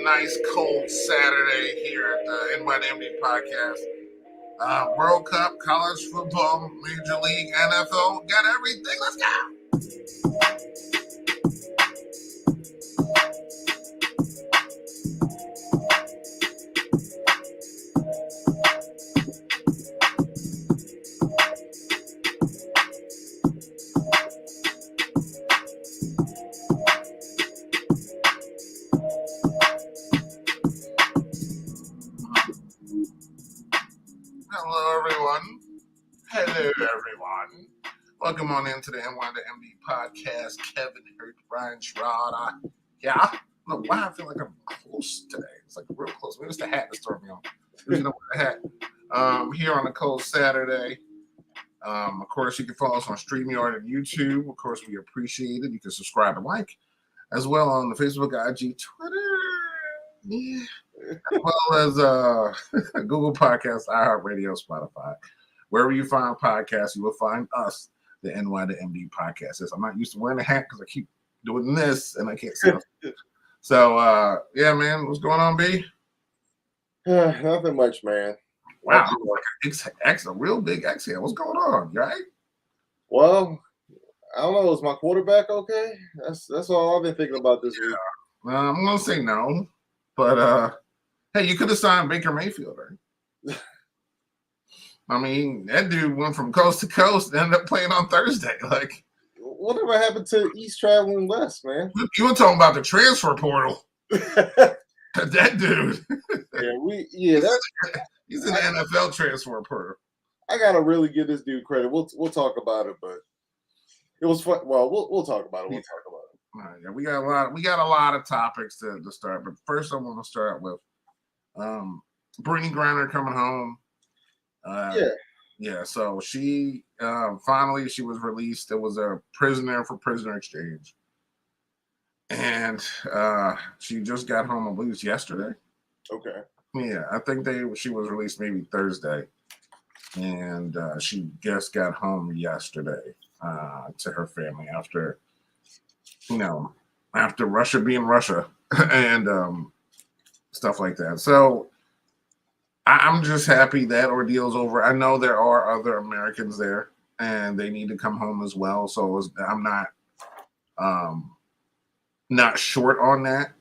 nice cold Saturday here at the NYMD podcast. World Cup, college football, Major League, NFL, got everything. Let's go. Hello, everyone. Hello, everyone. Welcome on into the NYMD podcast. Kevin Hurt, Brian Schrodd. Yeah, I don't know why I feel like I'm close today. It's like real close. Maybe it's the hat that's throwing me off. Usually don't wear the hat. Here on a cold Saturday. Of course, you can follow us on StreamYard and YouTube. Of course, we appreciate it. You can subscribe and like, as well on the Facebook, IG, Twitter, yeah, as well as Google Podcasts, iHeartRadio, Spotify. Wherever you find podcasts, you will find us, the NY to MD podcast. I'm not used to wearing a hat because I keep doing this and I can't see it. So, yeah, man, what's going on, B? Nothing much, man. Wow, a real big exhale. What's going on? You right? Well, I don't know. Is my quarterback okay? That's all I've been thinking about this week. I'm gonna say no, but hey, you could have signed Baker Mayfield, right? I mean, that dude went from coast to coast and ended up playing on Thursday. Like, whatever happened to East traveling west, man? You were talking about the transfer portal. That dude. He's in the NFL transfer portal. I gotta really give this dude credit. We'll talk about it, but it was fun. Well, we'll talk about it. We'll talk about it. All right, yeah, we got a lot of topics to start, but first I want to start with Brittany Griner coming home. Yeah. So she finally she was released. It was a prisoner for prisoner exchange, and she just got home. I believe it was yesterday. Okay. Yeah, I think she was released maybe Thursday, and she just got home yesterday to her family after Russia being Russia and stuff like that. So I'm just happy that ordeal's over. I know there are other Americans there, and they need to come home as well. So I'm not short on that,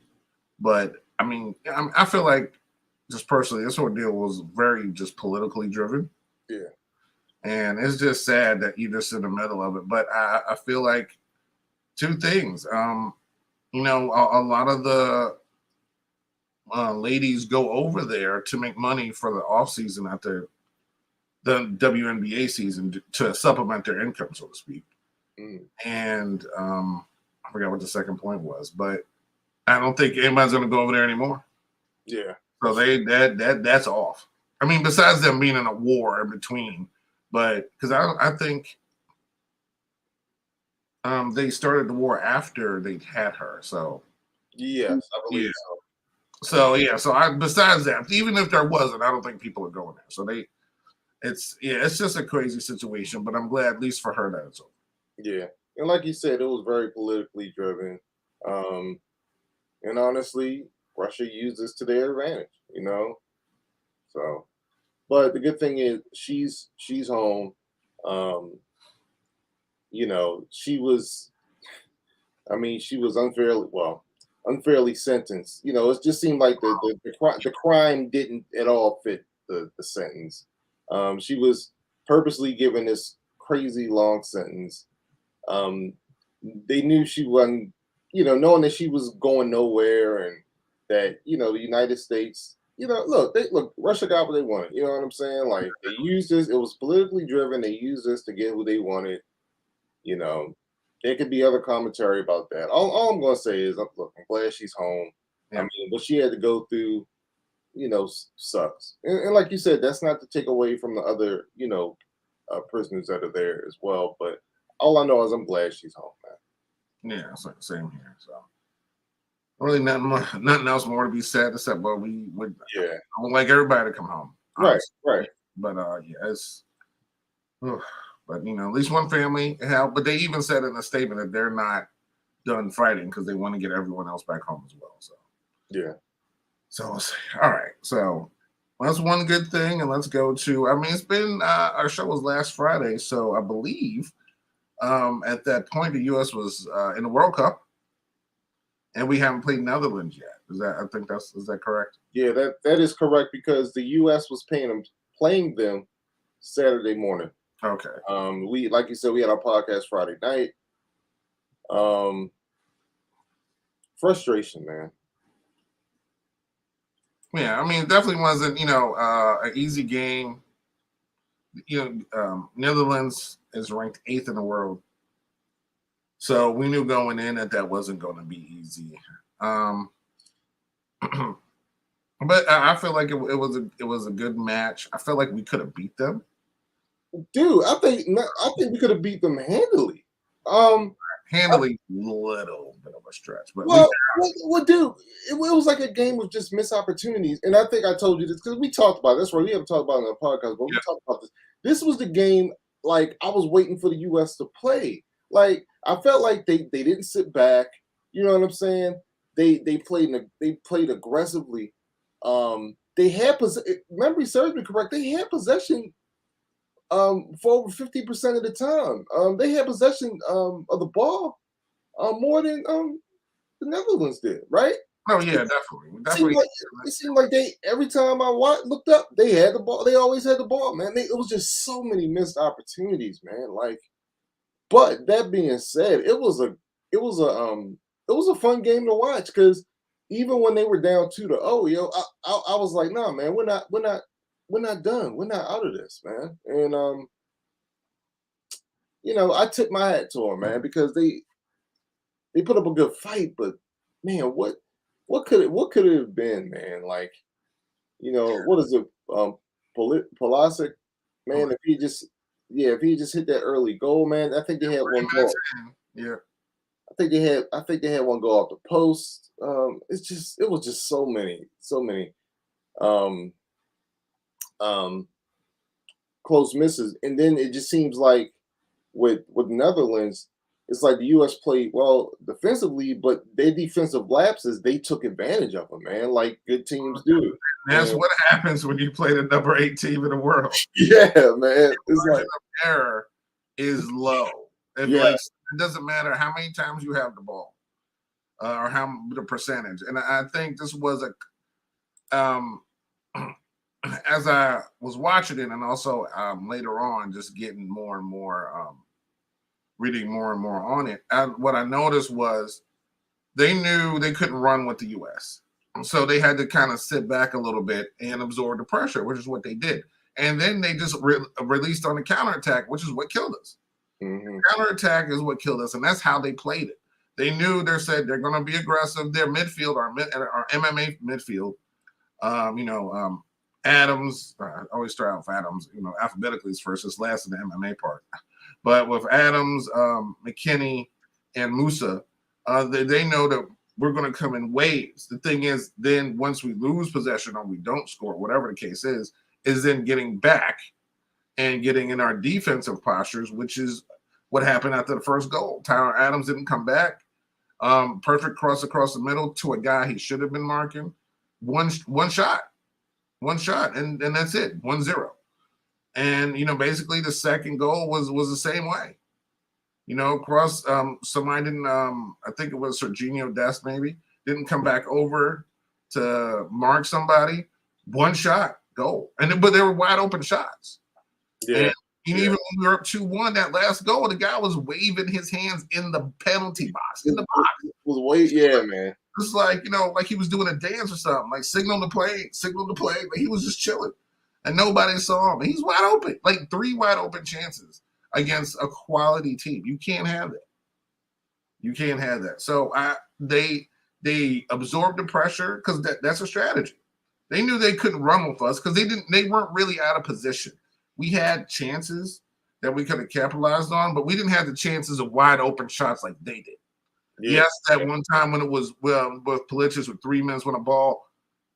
but I mean, I feel like just personally, this ordeal was very just politically driven. Yeah. And it's just sad that you're just in the middle of it. But I feel like two things. A lot of the ladies go over there to make money for the off season after the WNBA season to supplement their income, so to speak. Mm. And I forgot what the second point was, but I don't think anybody's going to go over there anymore. Yeah. So that's off. I mean, besides them being in a war in between, but because I think they started the war after they had her. So yes, I believe so. So besides that, even if there wasn't, I don't think people are going there. So it's just a crazy situation. But I'm glad, at least for her, that it's over. Yeah, and like you said, it was very politically driven, and honestly, Russia used this to their advantage, So, but the good thing is she's home. She was unfairly sentenced. It just seemed like the crime didn't at all fit the sentence. She was purposely given this crazy long sentence. They knew she wasn't, knowing that she was going nowhere and that, the United States, look, Russia got what they wanted. You know what I'm saying? Like, they used this, it was politically driven. They used this to get who they wanted. There could be other commentary about that. All I'm going to say is, look, I'm glad she's home. Yeah. I mean, what she had to go through, sucks. And like you said, that's not to take away from the other, prisoners that are there as well. But all I know is I'm glad she's home, man. Yeah, it's like the same here. So really nothing else more to be said except I would like everybody to come home. Honestly. Right. But but at least one family helped. But they even said in a statement that they're not done fighting because they want to get everyone else back home as well. So yeah. So all right. So that's one good thing, and let's go to. I mean, it's been our show was last Friday, so I believe at that point the U.S. was in the World Cup, and we haven't played Netherlands yet. I think is that correct? Yeah, that is correct because the U.S. was playing them Saturday morning. Okay. We like you said, we had our podcast Friday night. Frustration, man. Yeah, I mean, it definitely wasn't an easy game. Netherlands is ranked 8th in the world, so we knew going in that wasn't going to be easy. But I feel like it was a good match. I feel like we could have beat them. Dude, I think we could have beat them handily. Handily, little bit of a stretch, but dude, it was like a game of just missed opportunities. And I think I told you this because we talked about it. That's right. We haven't talked about it on the podcast, but we talked about this. This was the game. Like I was waiting for the U.S. to play. Like I felt like they didn't sit back. You know what I'm saying? They played aggressively. They had memory serves me correct. They had possession for over 50% of the time. They had possession of the ball more than the Netherlands did, right? Oh yeah, definitely. It seemed like they every time I looked up, they had the ball. They always had the ball, man. It was just so many missed opportunities, man. Like, but that being said, it was a fun game to watch because even when they were down 2-0, yo, I was like, nah, man, we're not done. We're not out of this, man. And I tip my hat to them, man, because they put up a good fight, but man, what could it have been, man? Like, what is it? Pulisic, man, if he just hit that early goal, man, I think they had one goal. Yeah. I think they had one go off the post. It was just so many close misses. And then it just seems like with Netherlands, it's like the U.S. played well defensively, but their defensive lapses, they took advantage of them, man, like good teams do. That's what happens when you play the number 8 team in the world. Yeah, man. It's like error is low. It doesn't matter how many times you have the ball or how the percentage. And I think this was as I was watching it and also later on just getting more and more reading more and more on it, what I noticed was they knew they couldn't run with the U.S. So they had to kind of sit back a little bit and absorb the pressure, which is what they did. And then they just released on the counterattack, which is what killed us. Mm-hmm. Counterattack is what killed us, and that's how they played it. They knew they're going to be aggressive. Their midfield, our MMA midfield, Adams, I always start out with Adams, alphabetically is first, it's last in the MMA part. But with Adams, McKinney, and Musa, they know that we're going to come in waves. The thing is, then once we lose possession or we don't score, whatever the case is then getting back and getting in our defensive postures, which is what happened after the first goal. Tyler Adams didn't come back. Perfect cross across the middle to a guy he should have been marking. One shot, and that's it, 1-0. And basically the second goal was the same way. Cross somebody didn't I think it was Serginho Dest maybe didn't come back over to mark somebody. One shot, goal. But they were wide open shots. Yeah. And even when we were up 2-1, that last goal, the guy was waving his hands in the penalty box. In the box. Man. It's like, like he was doing a dance or something, like signal to play. But he was just chilling. And nobody saw him. And he's wide open. Like 3 wide open chances against a quality team. You can't have that. So they absorbed the pressure because that's a strategy. They knew they couldn't run with us because they weren't really out of position. We had chances that we could have capitalized on, but we didn't have the chances of wide open shots like they did. Yeah. Yes, that one time when it was with Pulisic with 3 minutes when a ball,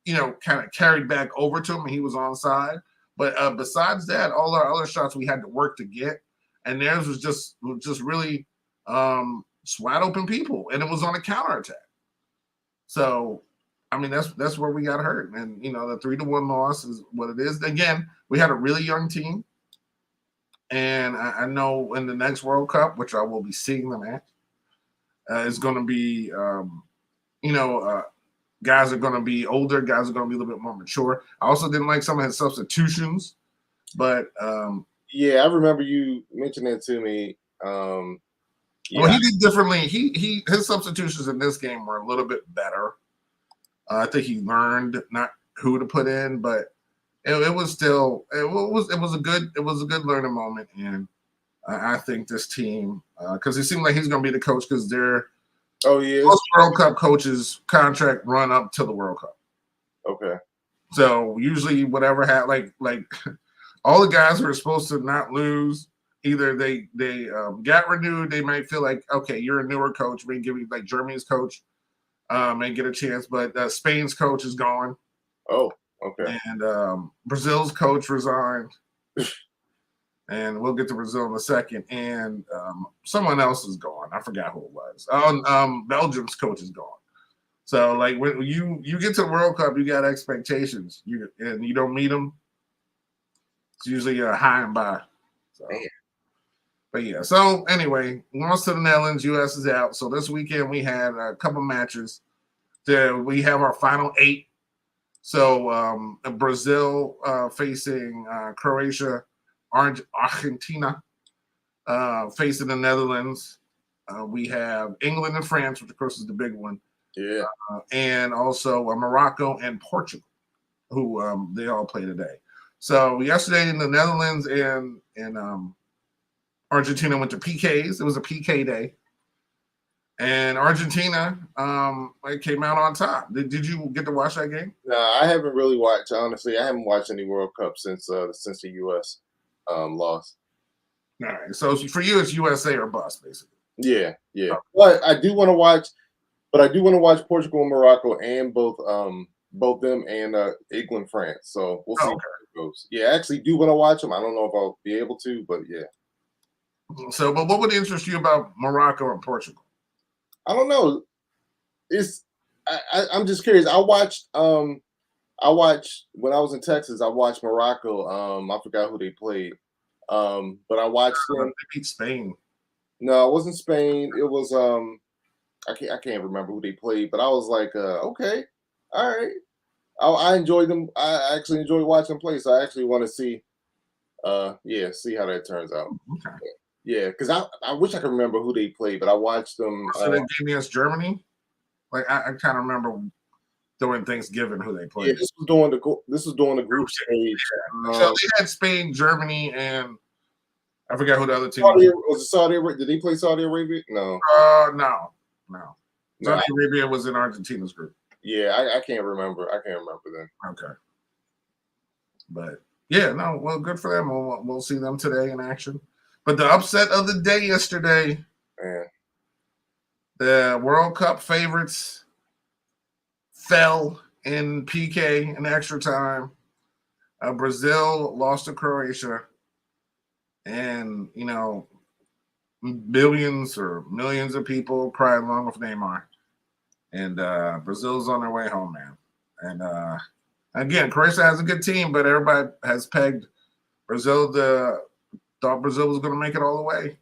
kind of carried back over to him and he was onside. But besides that, all our other shots we had to work to get, and theirs was just really wide open people, and it was on a counterattack. So I mean, that's where we got hurt, and the 3-1 loss is what it is. Again, we had a really young team, and I know in the next World Cup, which I will be seeing them at, is going to be, guys are going to be older, guys are going to be a little bit more mature. I also didn't like some of his substitutions, but yeah, I remember you mentioning it to me. Well, he did differently. His substitutions in this game were a little bit better. I think he learned not who to put in, but it was still it was a good learning moment, and I think this team because it seemed like he's going to be the coach because they're most World Cup coaches' contract run up to the World Cup. Okay. So usually whatever like all the guys who are supposed to not lose. Either they got renewed, they might feel like, okay, you're a newer coach, we can give you like Germany's coach and get a chance, but Spain's coach is gone. Oh, okay. And Brazil's coach resigned. And we'll get to Brazil in a second. And someone else is gone. I forgot who it was. Belgium's coach is gone. So like when you get to the World Cup, you got expectations. You don't meet them. It's usually high and by. So. But yeah, so anyway, lost to the Netherlands, U.S. is out. So this weekend we had a couple matches. We have our final 8. So Brazil facing Croatia, Argentina facing the Netherlands. We have England and France, which of course is the big one. Yeah. And also Morocco and Portugal, who they all play today. So yesterday in the Netherlands and Argentina went to PKs. It was a PK day. And Argentina came out on top. Did you get to watch that game? No, I haven't really watched. Honestly, I haven't watched any World Cup since the U.S. Lost. All right. So for you, it's USA or bust, basically. Yeah. But I do want to watch. But I do want to watch Portugal and Morocco and both them and England, France. So we'll see how it goes. Yeah, I actually do want to watch them. I don't know if I'll be able to, but yeah. So, but what would interest you about Morocco and Portugal? I don't know. I'm just curious. I watched when I was in Texas. I watched Morocco. I forgot who they played. But I watched them. They beat Spain. No, it wasn't Spain. It was I can't remember who they played. But I was like, okay, all right. I enjoyed them. I actually enjoyed watching them play. So I actually want to see see how that turns out. Okay. Yeah, because I wish I could remember who they played, but I watched them. So they gave me against Germany. Like I kind of remember during Thanksgiving who they played. Yeah, this was during the group stage. So they had Spain, Germany, and I forgot who the other team was. Saudi Arabia? Did they play Saudi Arabia? No. No. Saudi Arabia was in Argentina's group. Yeah, I can't remember. I can't remember then. Okay. But yeah, no. Well, good for them. We'll see them today in action. But the upset of the day yesterday, the World Cup favorites fell in PK in extra time. Brazil lost to Croatia, and billions or millions of people cried along with Neymar. And Brazil's on their way home, man. And again, Croatia has a good team, but everybody has pegged Brazil thought Brazil was going to make it all the way.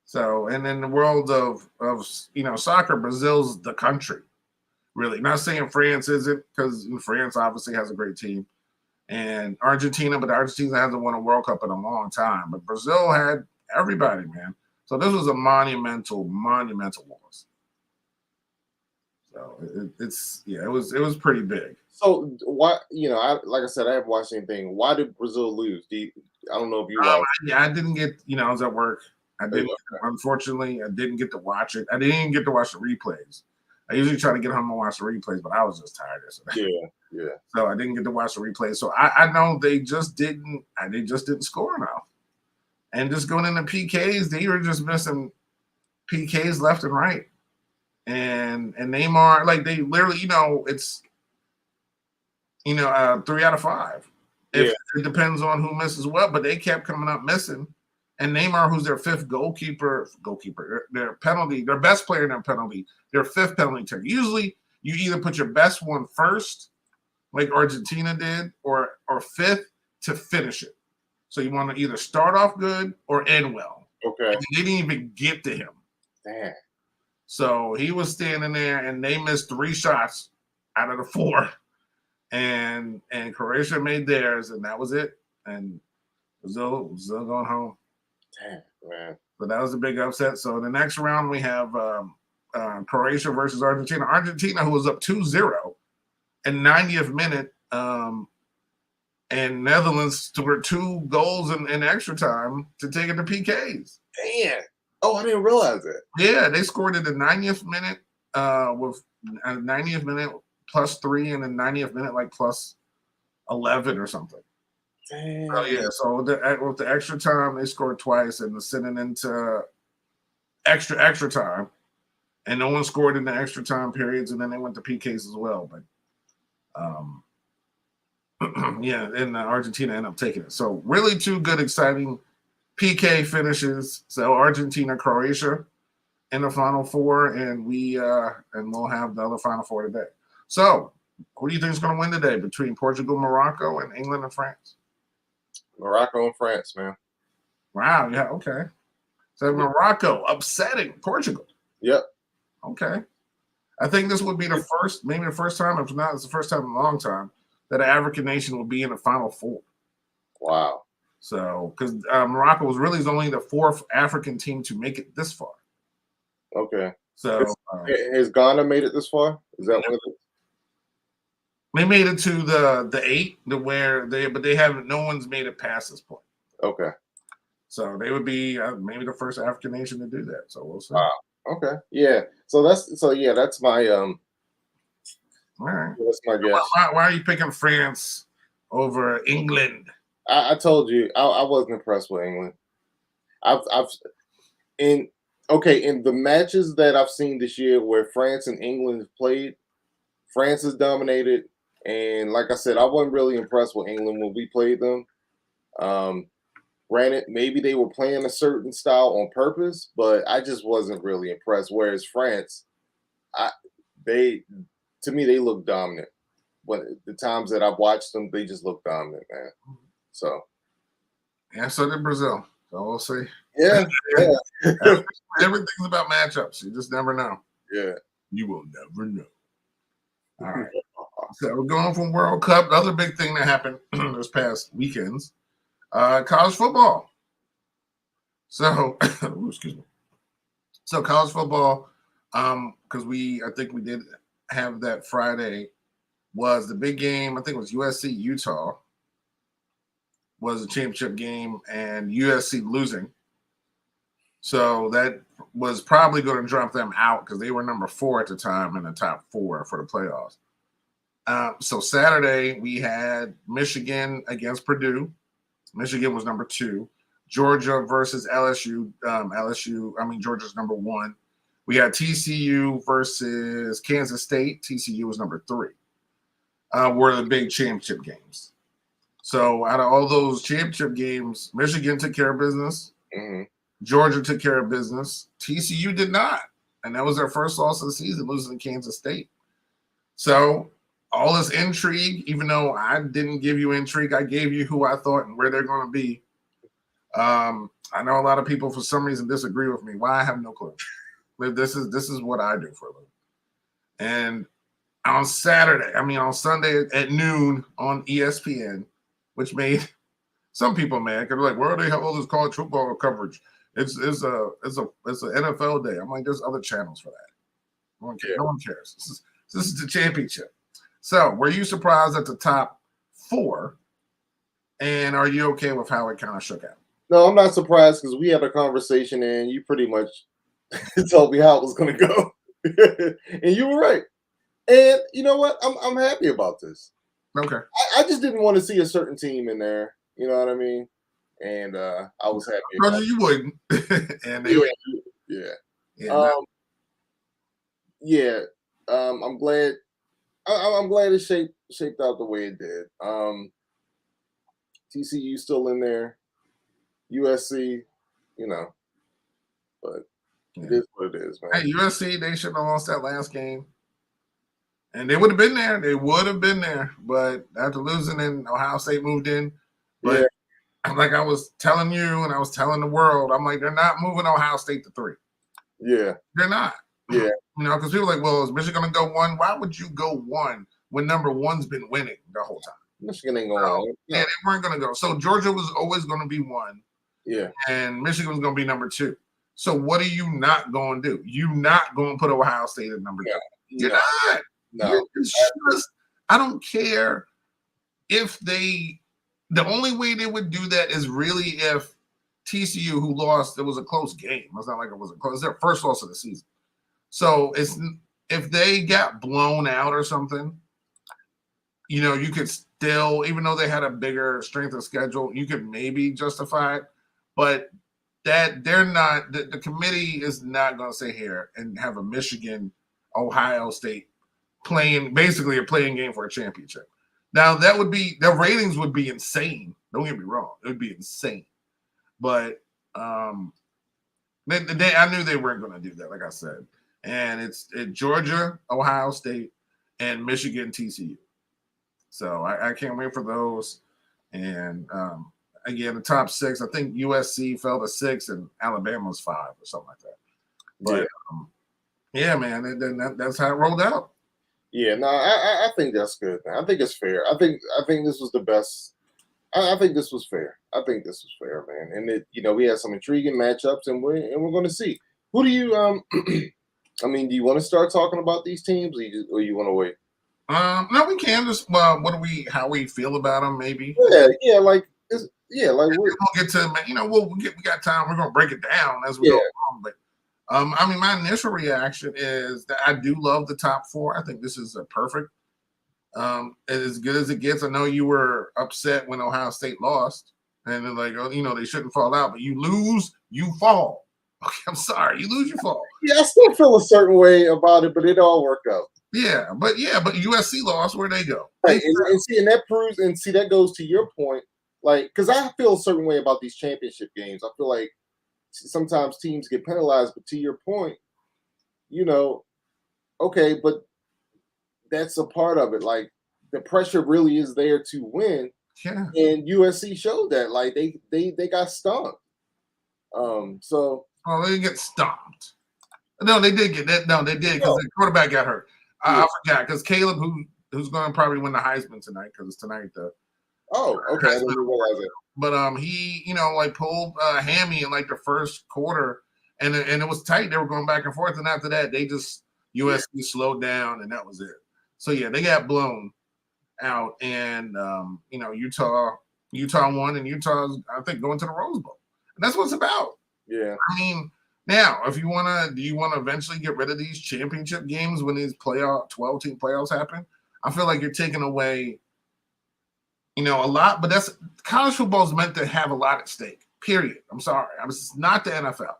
So, and in the world of soccer, Brazil's the country, really. Not saying France isn't, because France obviously has a great team, and Argentina, but Argentina hasn't won a World Cup in a long time. But Brazil had everybody, man. So this was a monumental loss. So it was pretty big. So why, like I said, I haven't watched anything. Why did Brazil lose? I don't know if you watched. Yeah, I didn't get. I was at work. I didn't. Unfortunately, I didn't get to watch it. I didn't even get to watch the replays. I usually try to get home and watch the replays, but I was just tired yesterday. Yeah. So I didn't get to watch the replays. So I know they just didn't. They just didn't score enough. And just going into PKs, they were just missing PKs left and right. And Neymar, like they literally, it's 3 out of 5. It depends on who misses what, but they kept coming up missing. And Neymar, who's their fifth goalkeeper, their best player in their penalty, their fifth penalty taker. Usually you either put your best one first, like Argentina did, or fifth to finish it. So you want to either start off good or end well. Okay. And they didn't even get to him. Damn. So he was standing there, and they missed 3 shots out of the 4, and Croatia made theirs, and that was it. And Brazil going home. Damn, man. So that was a big upset. So in the next round, we have Croatia versus Argentina. Argentina, who was up 2-0 in 90th minute, and Netherlands scored 2 goals in extra time to take it to PKs. Damn. Oh, I didn't realize that. Yeah, they scored in the 90th minute with 90th minute +3, and then 90th minute like +11 or something. Damn. Oh yeah, so with the extra time, they scored twice, and sending into extra time, and no one scored in the extra time periods, and then they went to PKs as well. But yeah, and Argentina ended up taking it. So really 2 good, exciting PK finishes. So Argentina, Croatia in the Final 4, and we'll have the other Final 4 today. So who do you think is going to win today between Portugal, Morocco, and England and France? Morocco and France, man. Wow. Yeah. Okay. So Morocco upsetting Portugal. Yep. Okay. I think this would be maybe the first time, if not, it's the first time in a long time that an African nation will be in the Final 4. Wow. So, because Morocco was really only the 4th African team to make it this far. Okay. So, has Ghana made it this far? Is that one of the? They made it to the 8, but they haven't. No one's made it past this point. Okay. So they would be maybe the first African nation to do that. So we'll see. Wow. Okay. Yeah. That's my All right. That's my guess. Why are you picking France over England? I told you I wasn't impressed with England. In the matches that I've seen this year where France and England have played, France has dominated, and like I said, I wasn't really impressed with England when we played them. Granted, maybe they were playing a certain style on purpose, but I just wasn't really impressed. Whereas France, to me, they look dominant. But the times that I've watched them, they just look dominant, man. So, yeah, so did Brazil. So we'll see. Yeah. Everything's about matchups. You just never know. Yeah. You will never know. All right. So we're going from World Cup. The other big thing that happened this past weekends, college football. So, excuse me. So college football, because I think we did have that Friday, was the big game. I think it was USC Utah was a championship game, and USC losing. So that was probably going to drop them out because they were number 4 at the time in the top 4 for the playoffs. So Saturday we had Michigan against Purdue. Michigan was number 2. Georgia versus LSU. Georgia's number 1. We had TCU versus Kansas State. TCU was number 3. Were the big championship games. So out of all those championship games, Michigan took care of business. Mm-hmm. Georgia took care of business. TCU did not. And that was their first loss of the season, losing to Kansas State. So all this intrigue, even though I didn't give you intrigue, I gave you who I thought and where they're going to be. I know a lot of people for some reason disagree with me. Why? I have no clue. But this is what I do for a living. And on Sunday at noon on ESPN, which made some people mad because they're like, where do they have all this college football coverage? It's an NFL day. I'm like, there's other channels for that. No one cares. No one cares. This is the championship. So, were you surprised at the top 4? And are you okay with how it kind of shook out? No, I'm not surprised because we had a conversation and you pretty much told me how it was going to go, and you were right. And you know what? I'm happy about this. Okay. I just didn't want to see a certain team in there. You know what I mean? And I was happy. No, you wouldn't. And they I'm glad. I'm glad it shaped out the way it did. TCU still in there. USC, but it is what it is, man. Hey, USC, they shouldn't have lost that last game. And they would have been there. They would have been there. But after losing, and Ohio State moved in. But like I was telling you and I was telling the world, I'm like, they're not moving Ohio State to 3. Yeah. They're not. Yeah. You know, because people are like, well, is Michigan going to go 1? Why would you go 1 when number 1's been winning the whole time? Michigan ain't going on. Yeah, they weren't going to go. So Georgia was always going to be 1. Yeah. And Michigan was going to be number 2. So what are you not going to do? You not going to put Ohio State at number 2. You're not. No. It's just, I don't care if they – the only way they would do that is really if TCU, who lost, it was a close game. It's not like it was a close – it's their first loss of the season. So it's if they got blown out or something, you know, you could still, even though they had a bigger strength of schedule, you could maybe justify it. But that they're not, the committee is not going to sit here and have a Michigan, Ohio State playing, basically a playing game for a championship. Now, that would be, the ratings would be insane. Don't get me wrong. It would be insane. But I knew they weren't going to do that, like I said. And it's Georgia, Ohio State, and Michigan, TCU. So I can't wait for those. And again, the top 6, I think USC fell to 6 and Alabama's 5 or something like that. But yeah, man, that's how it rolled out. Yeah, no, I think that's good, man. I think it's fair. I think this was the best. I think this was fair. I think this was fair, man. And it, you know, we had some intriguing matchups, and we're going to see. Who do you I mean, do you want to start talking about these teams, or you want to wait? No, we can just how we feel about them, maybe. Yeah, like we'll get to, you know, we got time. We're gonna break it down as we go along. But I mean, my initial reaction is that I do love the top 4. I think this is a perfect. As good as it gets. I know you were upset when Ohio State lost, and they're like, oh, you know, they shouldn't fall out, but you lose, you fall. Okay, I'm sorry, you lose, you fall. Yeah, I still feel a certain way about it, but it all worked out. Yeah, but USC lost. Where'd they go? Right, and that proves, and see, that goes to your point. Like, because I feel a certain way about these championship games. I feel like sometimes teams get penalized, but to your point, you know, okay, but that's a part of it. Like, the pressure really is there to win. Yeah. And USC showed that. Like, they got stomped. So. Oh, they didn't get stomped. No, they did get that. No, they did because the quarterback got hurt. I forgot because Caleb, who's going to probably win the Heisman tonight because it's tonight. Oh, okay. I didn't realize that. But he, you know, like pulled a hammy in like the first quarter, and it was tight. They were going back and forth, and after that, they just USC slowed down, and that was it. So yeah, they got blown out, and you know, Utah won, and Utah's, I think, going to the Rose Bowl, and that's what it's about. Yeah. I mean, now if you do you want to eventually get rid of these championship games when these 12-team playoffs happen? I feel like you're taking away, you know, a lot, but that's college football is meant to have a lot at stake. Period. I'm sorry. It's not the NFL.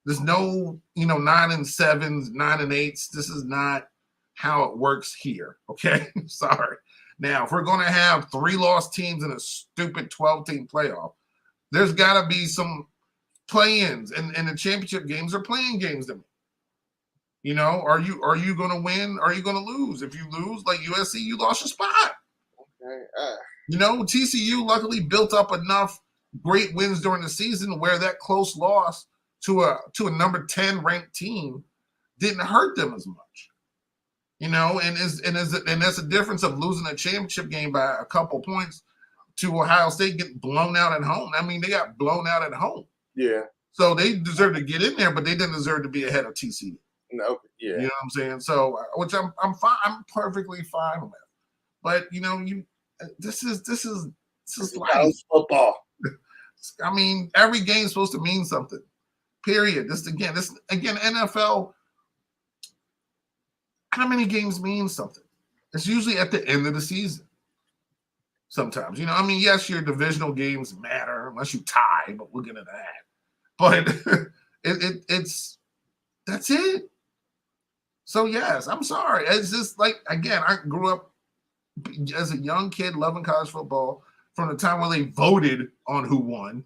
There's no, you know, 9-7s, 9-8s. This is not how it works here. Okay. Sorry. Now, if we're going to have 3 lost teams in a stupid 12-team playoff, there's got to be some play-ins, and the championship games are playing games to me. You know, are you going to win? Are you going to lose? If you lose, like USC, you lost your spot. Okay. You know, TCU luckily built up enough great wins during the season where that close loss to a number 10 ranked team didn't hurt them as much. You know, and that's a difference of losing a championship game by a couple points to Ohio State getting blown out at home. I mean, they got blown out at home. Yeah. So they deserve to get in there, but they didn't deserve to be ahead of TCU. No. Yeah. You know what I'm saying? So, which I'm fine. I'm perfectly fine with. But you know, this is life. Football. I mean, every game's supposed to mean something. Period. This again, NFL. How many games mean something? It's usually at the end of the season. Sometimes, you know, I mean, yes, your divisional games matter unless you tie, but we'll get into that. But it's that's it. So yes, I'm sorry. It's just like, again, I grew up as a young kid loving college football from the time when they voted on who won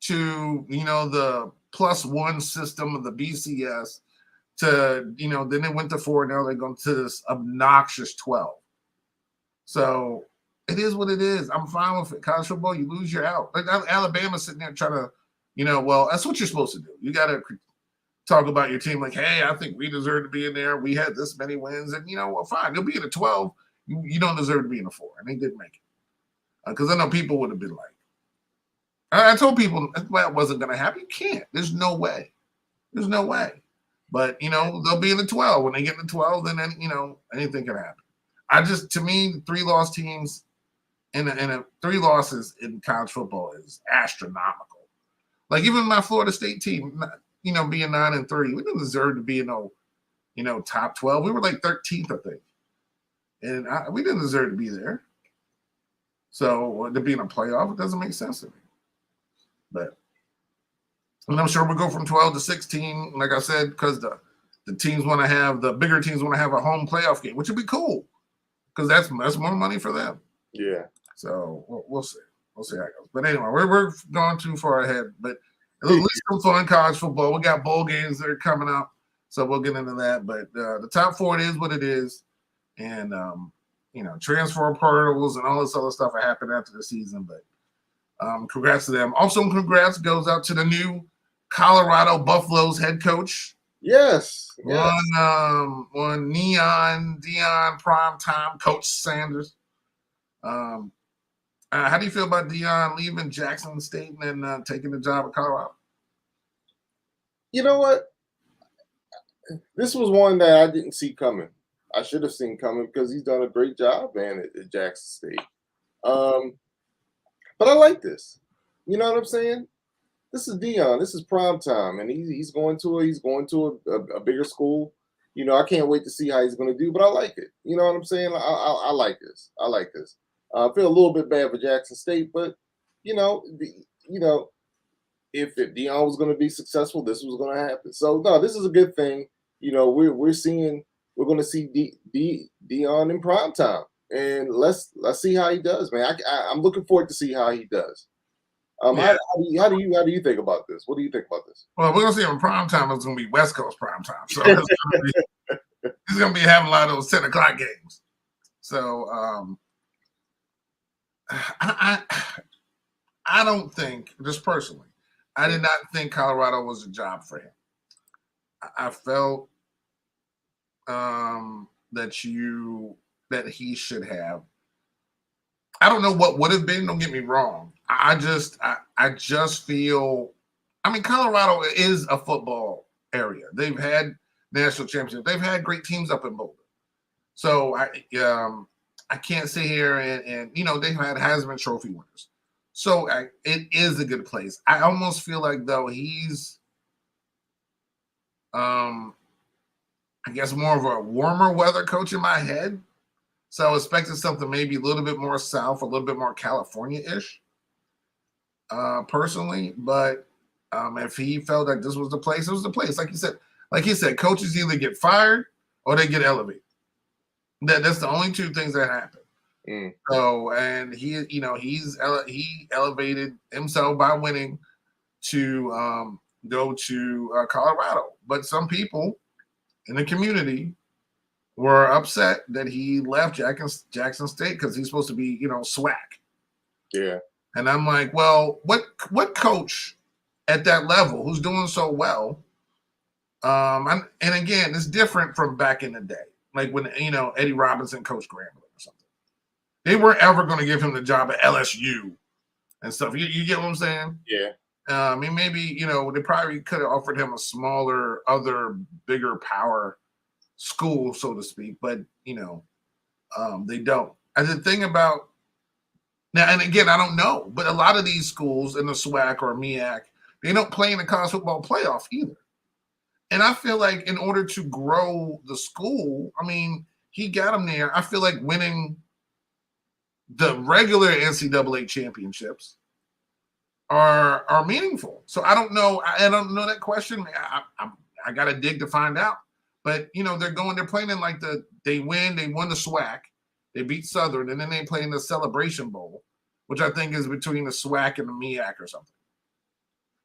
to, you know, the +1 system of the BCS to, then they went to 4. Now they're going to this obnoxious 12. So it is what it is. I'm fine with it. College football, you lose, you're out. Like Alabama sitting there trying to, well, that's what you're supposed to do. You got to talk about your team like, hey, I think we deserve to be in there. We had this many wins. And, well, fine. You'll be in a 12. You don't deserve to be in a 4. And they didn't make it. Because I know people would have been like, I told people that wasn't going to happen. You can't. There's no way. There's no way. But, they'll be in the 12. When they get in the 12, then, anything can happen. To me, 3-loss teams and 3 losses in college football is astronomical. Like even my Florida State team, being 9-3, we didn't deserve to be in top 12. We were like 13th, I think. And we didn't deserve to be there. So to be in a playoff, it doesn't make sense to me. But and I'm sure we'll go from 12 to 16, like I said, because the teams want to have the bigger teams want to have a home playoff game, which would be cool because that's more money for them. Yeah. So we'll see. We'll see how it goes. But anyway, we're going too far ahead. But at least some fun college football. We got bowl games that are coming up, so we'll get into that. But the top 4 is what it is, and transfer portals and all this other stuff are happening after the season. But congrats to them. Also, congrats goes out to the new Colorado Buffaloes head coach. Yes. One Dion primetime Coach Sanders. How do you feel about Dion leaving Jackson State and then taking the job at Colorado? You know what? This was one that I didn't see coming. I should have seen coming because he's done a great job, man, at Jackson State. But I like this. You know what I'm saying? This is Dion. This is prime time, and he's going to a bigger school. I can't wait to see how he's going to do. But I like it. You know what I'm saying? I like this. I like this. I feel a little bit bad for Jackson State, but if Dion was going to be successful, this was going to happen. So no, this is a good thing. We're going to see Dion in prime time, and let's see how he does, man. I'm looking forward to see how he does. Yeah. How do you think about this? What do you think about this? Well, we're gonna see him in prime time. It's gonna be West Coast prime time, so he's gonna be having a lot of those 10:00 games. So I don't think, just personally, I did not think Colorado was a job for him. I felt that he should have. I don't know what would have been. Don't get me wrong. I just feel. I mean, Colorado is a football area. They've had national championships. They've had great teams up in Boulder. So I can't sit here and they've had Heisman Trophy winners. So it is a good place. I almost feel like though he's, I guess more of a warmer weather coach in my head. So I was expecting something maybe a little bit more south, a little bit more California-ish, personally. But if he felt like this was the place, it was the place. Like he said, coaches either get fired or they get elevated. That's the only 2 things that happen. Mm. So, and he elevated himself by winning to go to Colorado. But some people in the community were upset that he left Jackson State because he's supposed to be, SWAC. Yeah. And I'm like, well, what coach at that level who's doing so well? And again, it's different from back in the day, like when Eddie Robinson coached Grambling or something. They weren't ever going to give him the job at LSU and stuff. You get what I'm saying? Yeah. I mean, maybe they probably could have offered him a smaller, bigger power school, so to speak, but they don't. And the thing about now, and again, I don't know, but a lot of these schools in the SWAC or MEAC, they don't play in the college football playoff either. And I feel like in order to grow the school, I mean, he got them there. I feel like winning the regular NCAA championships are meaningful. So I don't know. I don't know that question. I got to dig to find out. But, they're playing in like they won the SWAC, they beat Southern, and then they play in the Celebration Bowl, which I think is between the SWAC and the MEAC or something.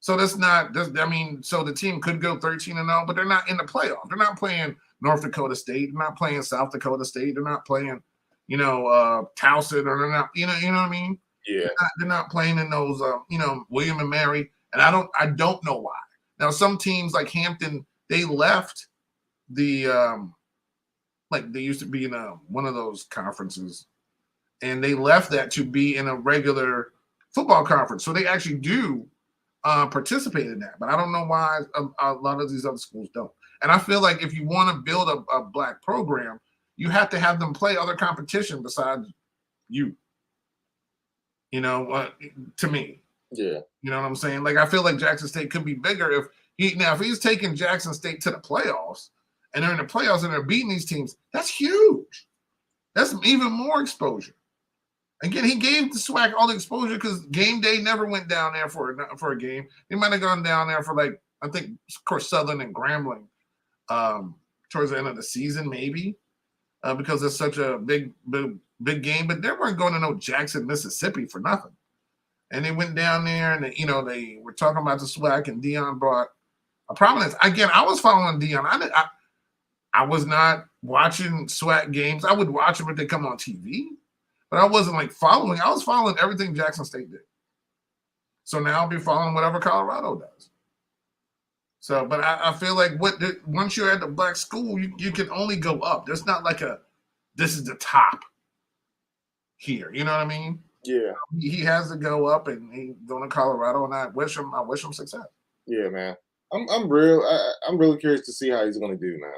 So that's not. I mean, so the team could go 13-0, but they're not in the playoff. They're not playing North Dakota State. They're not playing South Dakota State. They're not playing, Towson, or they're not. You know what I mean? Yeah. They're not playing in those, William and Mary. And I don't know why. Now, some teams like Hampton, they left the like they used to be in one of those conferences, and they left that to be in a regular football conference. So they actually do participate in that. But I don't know why a lot of these other schools don't. And I feel like if you want to build a black program, you have to have them play other competition besides you. To me. Yeah. You know what I'm saying? Like, I feel like Jackson State could be bigger if he's taking Jackson State to the playoffs, and they're in the playoffs and they're beating these teams. That's huge. That's even more exposure. Again, he gave the SWAC all the exposure because game day never went down there for a game. They might have gone down there for, like, I think, of course, Southern and Grambling towards the end of the season, maybe, because it's such a big game. But they weren't going to no Jackson, Mississippi for nothing. And they went down there, and they were talking about the SWAC, and Deion brought a prominence. Again, I was following Deion. I was not watching SWAC games. I would watch them if they come on TV, but I wasn't like following. I was following everything Jackson State did. So now I'll be following whatever Colorado does. So, but I feel like once you're at the black school, you can only go up. There's not like this is the top here. You know what I mean? Yeah. He has to go up, and he's going to Colorado, and I wish him success. Yeah, man. I'm really curious to see how he's going to do, man.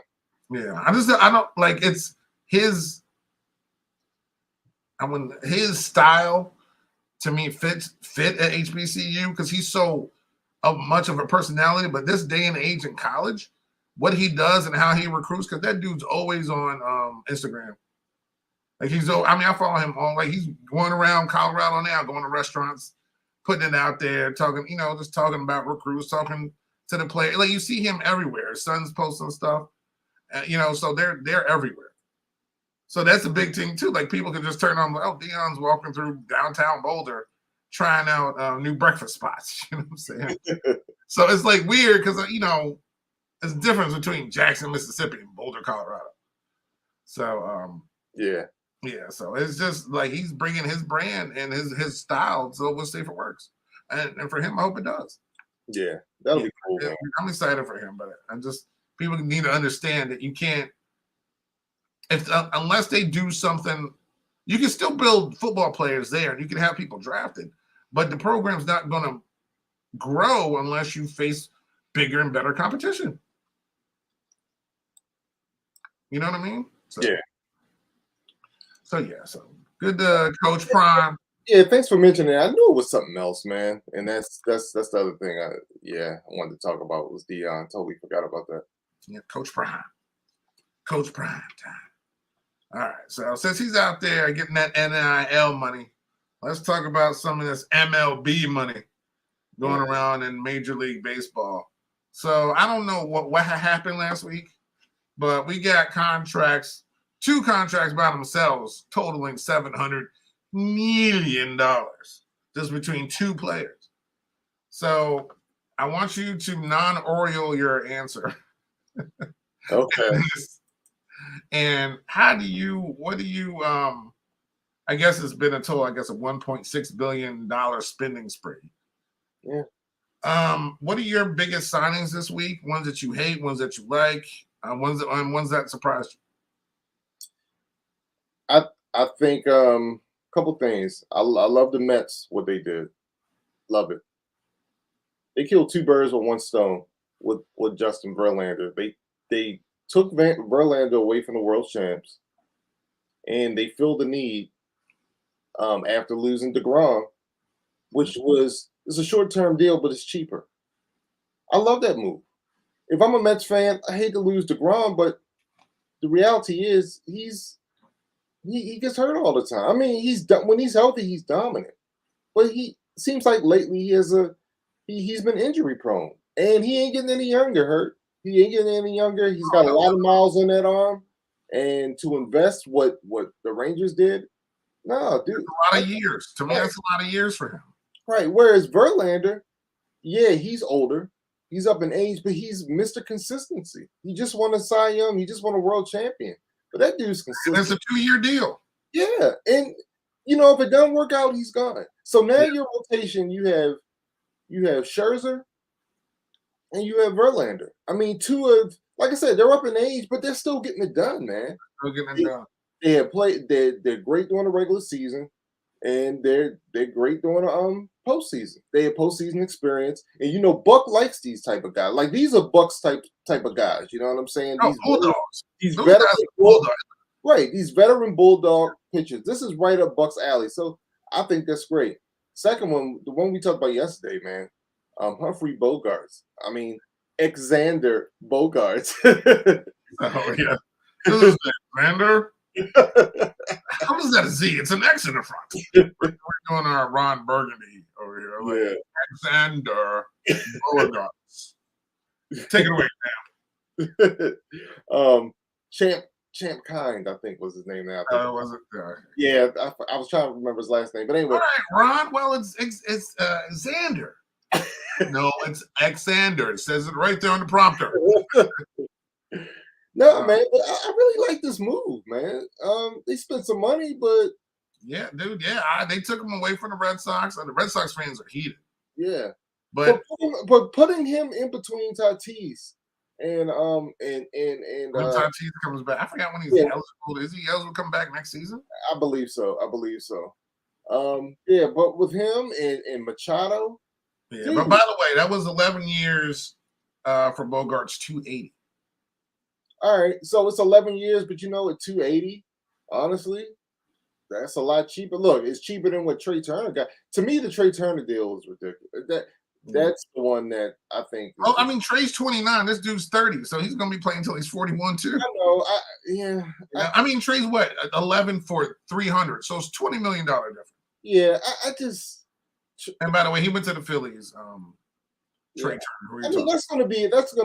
Yeah, I don't like it's his. His style to me fit at HBCU because he's so much of a personality. But this day and age in college, what he does and how he recruits, because that dude's always on Instagram. Like I follow him on, like, he's going around Colorado now, going to restaurants, putting it out there, talking, just talking about recruits, talking to the player. Like, you see him everywhere. His son's posting stuff, so they're everywhere. So that's a big thing too. Like, people can just turn on, like, oh, Deion's walking through downtown Boulder, trying out new breakfast spots. You know what I'm saying? So it's like weird because there's a difference between Jackson, Mississippi, and Boulder, Colorado. So yeah. Yeah, so it's just like he's bringing his brand and his style, so we'll see if it works. And for him, I hope it does. Yeah, that'll be cool, man. I'm excited for him, but people need to understand that you can't, unless they do something, you can still build football players there, and you can have people drafted, but the program's not going to grow unless you face bigger and better competition. You know what I mean? So, yeah. So good, Coach Prime. Yeah, thanks for mentioning it. I knew it was something else, man. And that's the other thing. I wanted to talk about was Deion. Totally forgot about that. Yeah, Coach Prime time. All right. So since he's out there getting that NIL money, let's talk about some of this MLB money going around in Major League Baseball. So I don't know what happened last week, but we got two contracts by themselves totaling $700 million just between two players. So I want you to non-Oriole your answer. Okay. And what do you I guess it's been a total, a $1.6 billion spending spree. Yeah. What are your biggest signings this week? Ones that you hate, ones that you like, ones that surprised you? I think a couple things. I love the Mets, what they did. Love it. They killed two birds with one stone with Justin Verlander. They took Verlander away from the world champs, and they filled the need after losing DeGrom, which it's a short-term deal, but it's cheaper. I love that move. If I'm a Mets fan, I hate to lose DeGrom, but the reality is he gets hurt all the time. I mean, when he's healthy, he's dominant. But he seems like lately he's been injury prone, and he ain't getting any younger. Hurt. He ain't getting any younger. He's got a lot of miles on that arm, and to invest what the Rangers did, no, dude, a lot of years. To me, that's a lot of years for him. Right. Whereas Verlander, Yeah, he's older. He's up in age, but he's Mr. Consistency. He just won a Cy Young. He just won a world champion. But that dude's And it's consistent. a 2-year deal. Yeah, and if it doesn't work out, he's gone. So now Yeah. your rotation, you have Scherzer and you have Verlander. I mean, like I said, they're up in age, but they're still getting it done, man. Still getting it They, done. they have played. They're great during the regular season, and they're great during the postseason. They have postseason experience, and Buck likes these type of guys. Like these are Buck's type of guys. You know what I'm saying? Oh, Bulldogs. These Those veteran guys are Bulldogs. right, these veteran bulldog pitchers. This is right up Buck's alley. So I think that's great. Second one, the one we talked about yesterday, man. Humphrey Bogarts. I mean, Xander Bogarts. Oh, yeah. This is Xander. How is that a Z? It's an X in the front. We're doing our Ron Burgundy over here. Like, Xander Bogarts. Take it away, Champ Kind, I think was his name now. was it? Yeah, I was trying to remember his last name, but anyway. All right, Ron. Well, it's Xander. No, it's Xander. It says it right there on the prompter. No, man, but I really like this move, man. They spent some money, but yeah, dude, yeah, they took him away from the Red Sox, and the Red Sox fans are heated. Yeah, but putting him in between Tatis and when Tatis comes back, I forgot when he's eligible. Is he eligible to come back next season? I believe so. Yeah, but with him and Machado. Yeah, dude. But by the way, that was 11 years for Bogarts, 280. All right, so it's 11 years, but at 280, honestly, that's a lot cheaper. Look, it's cheaper than what Trey Turner got. To me, the Trey Turner deal is ridiculous. That's the one that I think. Oh, I mean, Trey's 29. This dude's 30, so he's going to be playing until he's 41 too. I know. I mean, Trey's what 11 for 300, so it's $20 million difference. Yeah, I just. And by the way, he went to the Phillies. Trey Turner. I mean,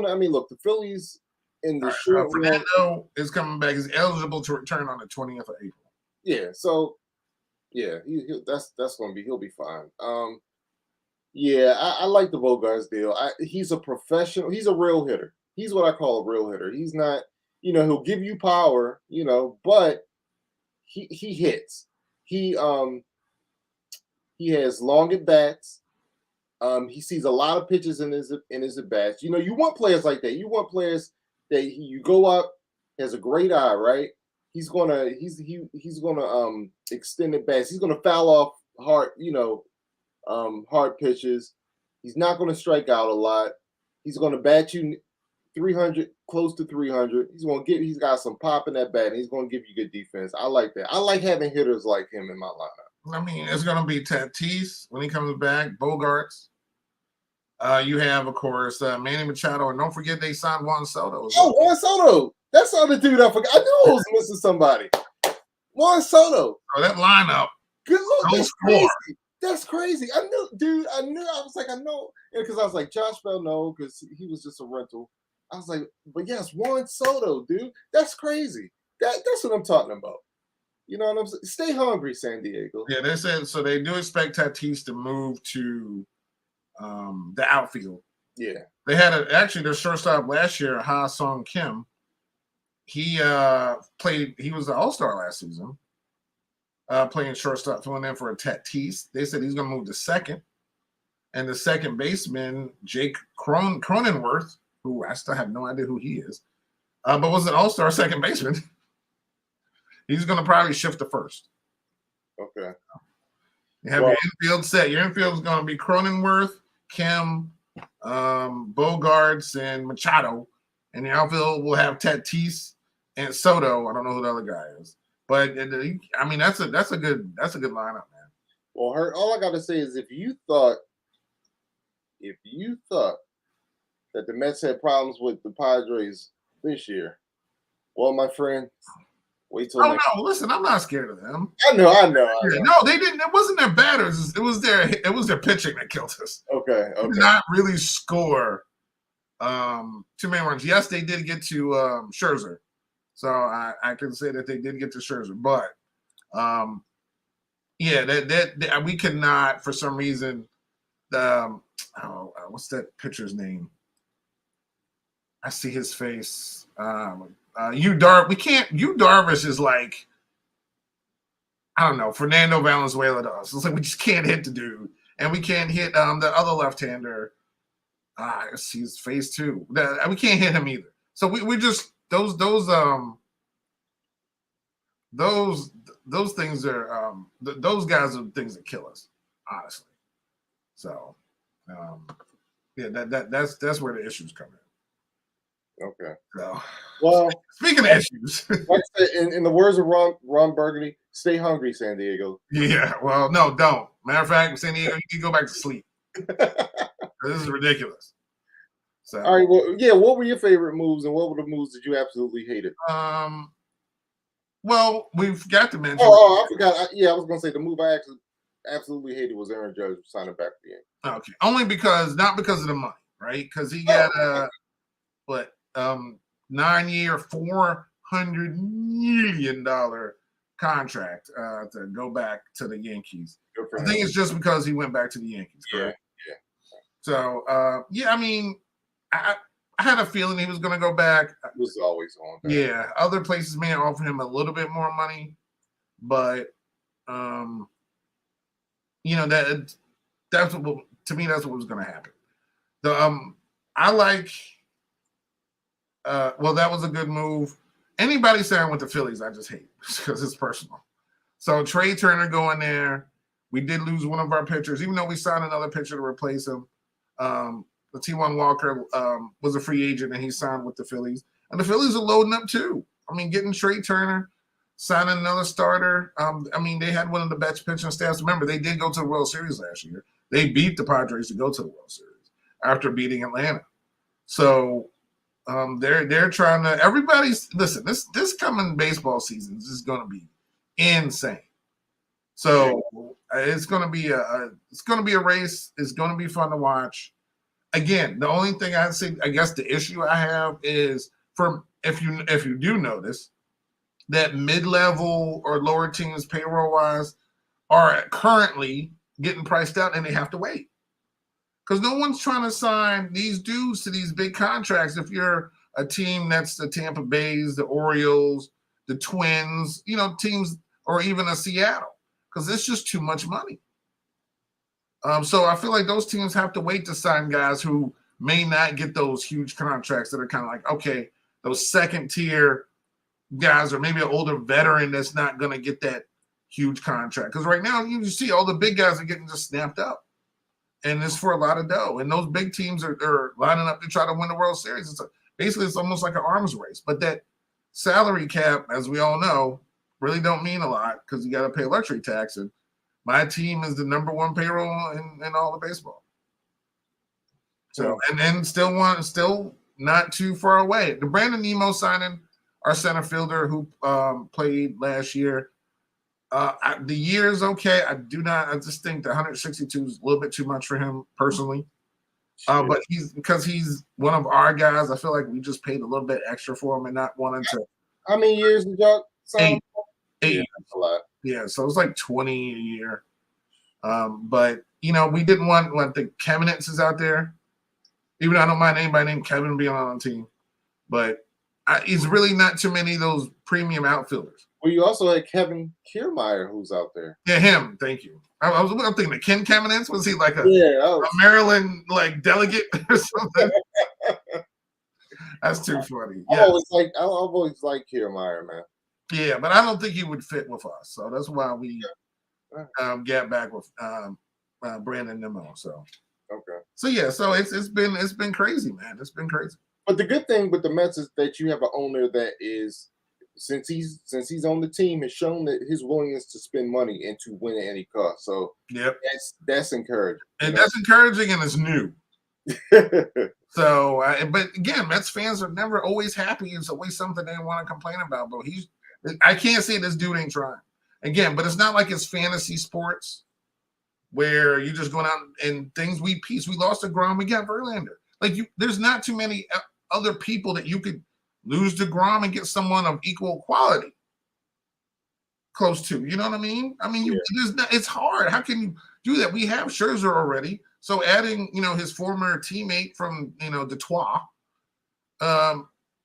I mean, look, the Phillies. In the short Fernando is coming back. He's eligible to return on the 20th of April. Yeah, so that's going to be. He'll be fine. Yeah, I like the Bogarts deal. He's a professional. He's a real hitter. He's what I call a real hitter. He's not. He'll give you power. But he hits. He has long at bats. He sees a lot of pitches in his at bats. You want players like that. You want players that you go up, has a great eye, right? He's gonna extend it bats. He's gonna foul off hard, hard pitches. He's not gonna strike out a lot. He's gonna bat you 300, close to 300. He's got some pop in that bat, and he's gonna give you good defense. I like that. I like having hitters like him in my lineup. I mean, it's gonna be Tatis when he comes back, Bogarts. You have, of course, Manny Machado, and don't forget they signed Juan Soto. Juan Soto. That's the other dude I forgot. I knew I was missing somebody. Juan Soto. Oh, that lineup. Good look. That's crazy. That's crazy. I knew, dude. I was like, I know. Because I was like, Josh Bell, no, because he was just a rental. I was like, but yes, Juan Soto, dude. That's crazy. That's what I'm talking about. You know what I'm saying? Stay hungry, San Diego. Yeah, they said so. They do expect Tatis to move to the outfield. Yeah, they had actually their shortstop last year, Ha Sung Kim. He played. He was the All-Star last season, playing shortstop, filling in for a Tatis. They said he's going to move to second, and the second baseman Jake Cronenworth, who I still have no idea who he is, but was an All-Star second baseman. He's going to probably shift to first. Okay. You have your infield set. Your infield is going to be Cronenworth, Kim, Bogarts, and Machado. And the outfield will have Tatis and Soto. I don't know who the other guy is, but I mean that's a good lineup, man. Well, all I got to say is if you thought that the Mets had problems with the Padres this year, well, my friend, wait till. Oh no! Listen, I'm not scared of them. I know. No, they didn't. It wasn't their batters. It was their pitching that killed us. Okay. They did not really score too many runs. Yes, they did get to Scherzer, so I can say that they did get to Scherzer, but yeah, that we could not for some reason. what's that pitcher's name? I see his face. Yu Darvish is like, I don't know, Fernando Valenzuela does. It's like we just can't hit the dude, and we can't hit the other left-hander. I see his face too. We can't hit him either. So we just those things are those guys are the things that kill us, honestly. So yeah, that's where the issues come in. Okay. So, well, speaking of issues, like I said, in the words of Ron Burgundy, stay hungry, San Diego. Yeah, well, no, don't. Matter of fact, San Diego, you can go back to sleep. This is ridiculous. So, all right, well, yeah. What were your favorite moves, and what were the moves that you absolutely hated? Well, we've got to mention. Oh, I forgot. I was gonna say the move I absolutely hated was Aaron Judge signing back the game. Okay, only not because of the money, right? Because he got 9-year, $400 million contract to go back to the Yankees. I think it's just because he went back to the Yankees. Correct? Yeah. So, I mean, I had a feeling he was going to go back. It was always on. Yeah, other places may offer him a little bit more money, but that's what to me that's what was going to happen. I like. Well, that was a good move. Anybody saying with the Phillies, I just hate because it's personal. So Trey Turner going there. We did lose one of our pitchers, even though we signed another pitcher to replace him. The T1 Walker was a free agent, and he signed with the Phillies. And the Phillies are loading up too. I mean, getting Trey Turner, signing another starter. I mean, they had one of the best pitching staffs. Remember, they did go to the World Series last year. They beat the Padres to go to the World Series after beating Atlanta. So they're trying to. Everybody's listen. This coming baseball season is going to be insane. So it's going to be a race. It's going to be fun to watch. Again, the only thing I say, I guess the issue I have is if you do notice that mid-level or lower teams payroll-wise are currently getting priced out and they have to wait. Because no one's trying to sign these dudes to these big contracts if you're a team that's the Tampa Bays, the Orioles, the Twins, teams, or even a Seattle, because it's just too much money. So I feel like those teams have to wait to sign guys who may not get those huge contracts that are kind of like, okay, those second-tier guys or maybe an older veteran that's not going to get that huge contract. Because right now, you see all the big guys are getting just snapped up. And it's for a lot of dough. And those big teams are lining up to try to win the World Series. Basically, it's almost like an arms race. But that salary cap, as we all know, really don't mean a lot because you got to pay luxury tax. And my team is the number one payroll in all of baseball. So, and then still not too far away. The Brandon Nimmo signing, our center fielder who played last year. The year is okay. I just think the 162 is a little bit too much for him personally. But because he's one of our guys, I feel like we just paid a little bit extra for him and not wanting to. How many years did y'all sign? 8 years. A lot. Yeah, so it's like 20 a year. But we didn't want the Kevinets is out there. Even though I don't mind anybody named Kevin being on the team, but it's really not too many of those premium outfielders. Well, you also had Kevin Kiermaier, who's out there. Yeah, him. Thank you. I'm thinking the Ken Kevinets. Was he like a Maryland delegate or something? That's too funny. Yeah. I've always liked Kiermaier, man. Yeah, but I don't think he would fit with us. So that's why we get back with Brandon Nimmo. So okay. So yeah, so it's been crazy, man. It's been crazy. But the good thing with the Mets is that you have an owner that is, since he's on the team, has shown that his willingness to spend money and to win at any cost. So that's encouraging. And that's encouraging, and it's new. So, but again, Mets fans are never always happy. It's always something they want to complain about. But I can't say this dude ain't trying. Again, but it's not like it's fantasy sports where you're just going out and things we lost to Grom, we got Verlander. There's not too many other people that you could lose to Grom and get someone of equal quality close to. You know what I mean? I mean, it's hard. How can you do that? We have Scherzer already, So adding, his former teammate from, Detroit,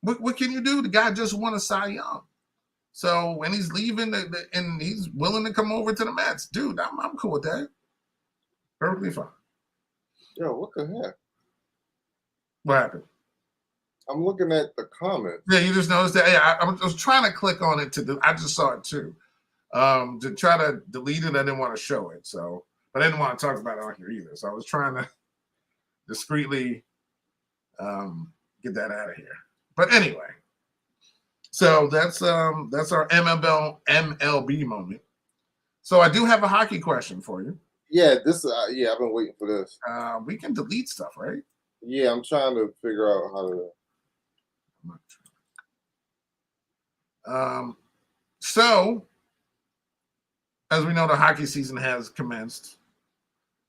what can you do? The guy just won a Cy Young. So when he's leaving and he's willing to come over to the Mets, dude, I'm cool with that. Perfectly fine. Yo, what the heck? What happened? I'm looking at the comments. Yeah, you just noticed that. Yeah, I was trying to click on it I just saw it too. To try to delete it, I didn't want to show it. So, but I didn't want to talk about it on here either. So I was trying to discreetly get that out of here. But anyway, so that's our MLB moment. So I do have a hockey question for you. Yeah, I've been waiting for this. We can delete stuff, right? Yeah, I'm trying to figure out how to. So, as we know, the hockey season has commenced.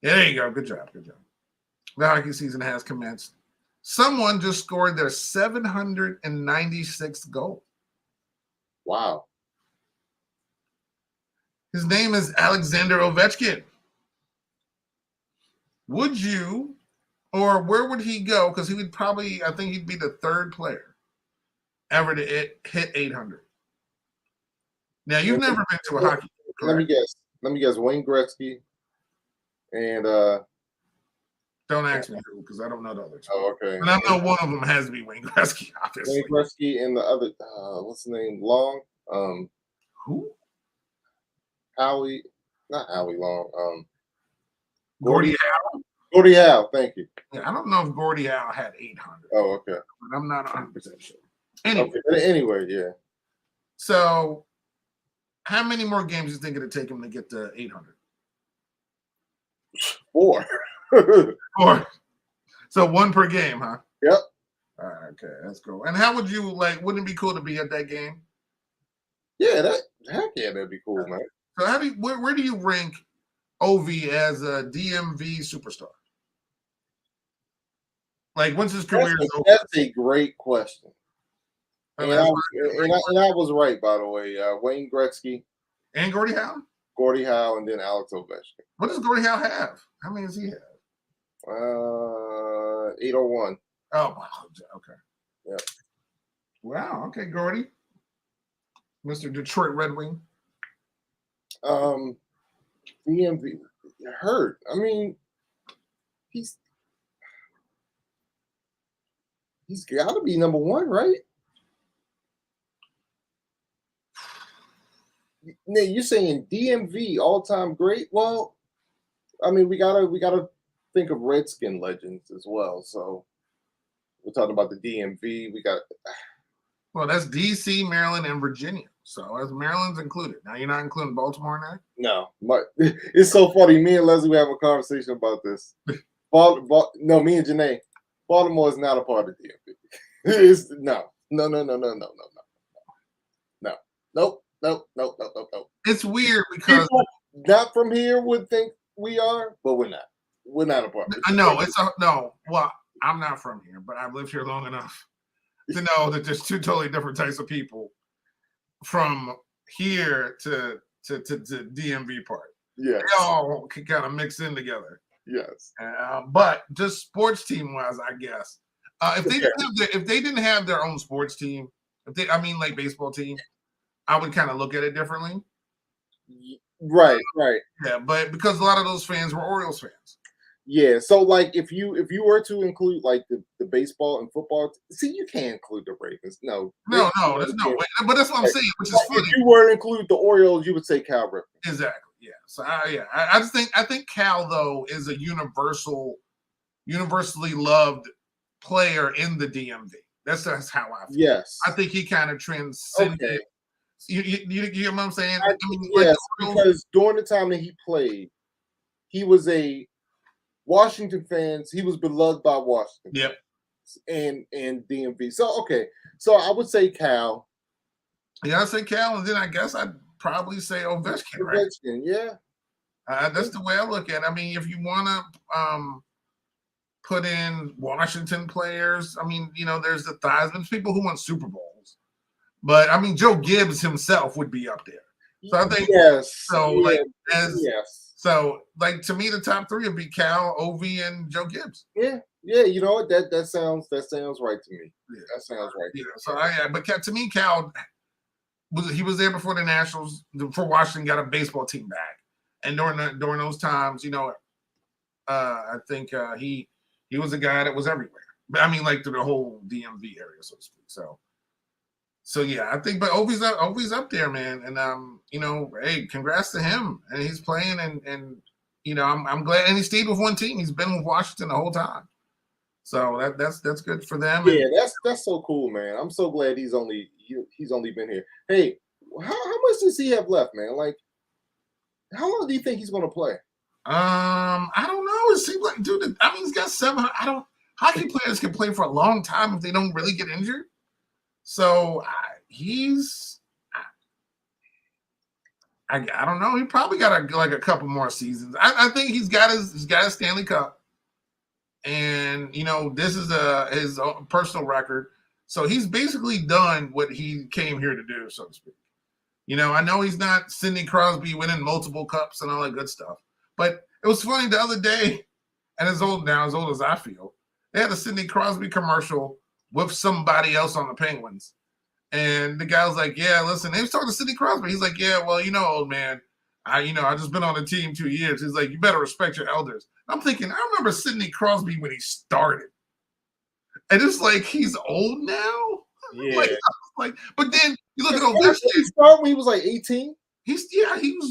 Yeah, there you go. Good job. The hockey season has commenced. Someone just scored their 796th goal. Wow. His name is Alexander Ovechkin. Would you, or where would he go? Because he would probably, I think he'd be the third player ever to hit 800. Now, you've never been to a hockey game, correct? Let me guess. Wayne Gretzky and don't ask me who, because I don't know the other two. Oh, okay. And I know one of them has to be Wayne Gretzky, obviously. Wayne Gretzky and the other, what's the name? Long. Who? Howie, not Howie Long. Gordie Howe. Gordie Howe, thank you. Yeah, I don't know if Gordie Howe had 800. Oh, okay. But I'm not 100% sure. Anyway, yeah. So, how many more games do you think it'd take him to get to 800? 4. 4. So 1 per game, huh? Yep. All right, okay, that's cool. And how would you wouldn't it be cool to be at that game? Yeah, that'd be cool, man. So where do you rank OV as a DMV superstar? Like, once his career is over? That's a great question. And I was right, by the way. Wayne Gretzky. And Gordie Howe? Gordie Howe, and then Alex Ovechkin. What does Gordie Howe have? How many does he have? 801. Oh, wow. Okay. Yeah. Wow. Okay, Gordie. Mr. Detroit Red Wing. DMV hurt. I mean, he's got to be number 1, right? Now you're saying DMV all-time great? Well, I mean, we gotta think of Redskin legends as well. So we're talking about the DMV. Well, that's DC, Maryland, and Virginia. So as Maryland's included. Now you're not including Baltimore in that? No, but it's so funny. Me and Leslie were having a conversation about this. No, me and Janae. Baltimore is not a part of DMV. No. Nope. It's weird because people not from here would think we are, but we're not. We're not a part of it. I know no. Well, I'm not from here, but I've lived here long enough to know that there's 2 totally different types of people from here to DMV part. Yeah, they all can kind of mix in together. Yes, but just sports team wise, I guess if they didn't have their own sports team, like baseball team, I would kind of look at it differently. Right. Yeah, but because a lot of those fans were Orioles fans. Yeah, so like if you were to include like the baseball and football, see, you can't include the Ravens. No, there's no way. But that's what I'm saying, which is funny. If you were to include the Orioles, you would say Cal Ripken. Exactly. Yeah. So I think Cal though is a universally loved player in the DMV. That's how I feel. Yes, I think he kind of transcended. Okay. You know what I'm saying? Yes, because during the time that he played, he was a Washington fans. He was beloved by Washington. Yep. And DMV. So okay. So I would say Cal. Yeah, I say Cal, and then I guess I'd probably say Ovechkin. Right? Ovechkin, yeah. That's the way I look at it. I mean, if you want to put in Washington players, I mean, there's the Theismans, people who won Super Bowls. But I mean, Joe Gibbs himself would be up there. So I think So, like to me, the top three would be Cal, Ovi, and Joe Gibbs. Yeah. You know what? That sounds right to me. Yeah. That sounds right. Yeah. So but to me, Cal was there before the Nationals, before Washington got a baseball team back, and during those times, I think he was a guy that was everywhere. But I mean, like through the whole DMV area, so to speak. So yeah, I think, but Ovi's up there, man, and hey, congrats to him, and he's playing, and I'm glad, and he stayed with one team. He's been with Washington the whole time, so that's good for them. Yeah, that's so cool, man. I'm so glad he's only been here. Hey, how much does he have left, man? Like, how long do you think he's gonna play? I don't know. It seems like, dude, I mean, he's got 7. Hockey players can play for a long time if they don't really get injured. So I don't know. He probably got a couple more seasons. I think he's got his Stanley Cup, and this is his own personal record. So he's basically done what he came here to do, so to speak. I know he's not Sidney Crosby winning multiple cups and all that good stuff, but it was funny the other day, and as old as I feel, they had a Sidney Crosby commercial with somebody else on the Penguins. And the guy was like, yeah, listen, he was talking to Sidney Crosby. He's like, yeah, well, old man, I just been on the team 2 years. He's like, you better respect your elders. I'm thinking, I remember Sidney Crosby when he started. And it's like, he's old now? Yeah. But then you look at Ovechkin. He started when he was like 18? He was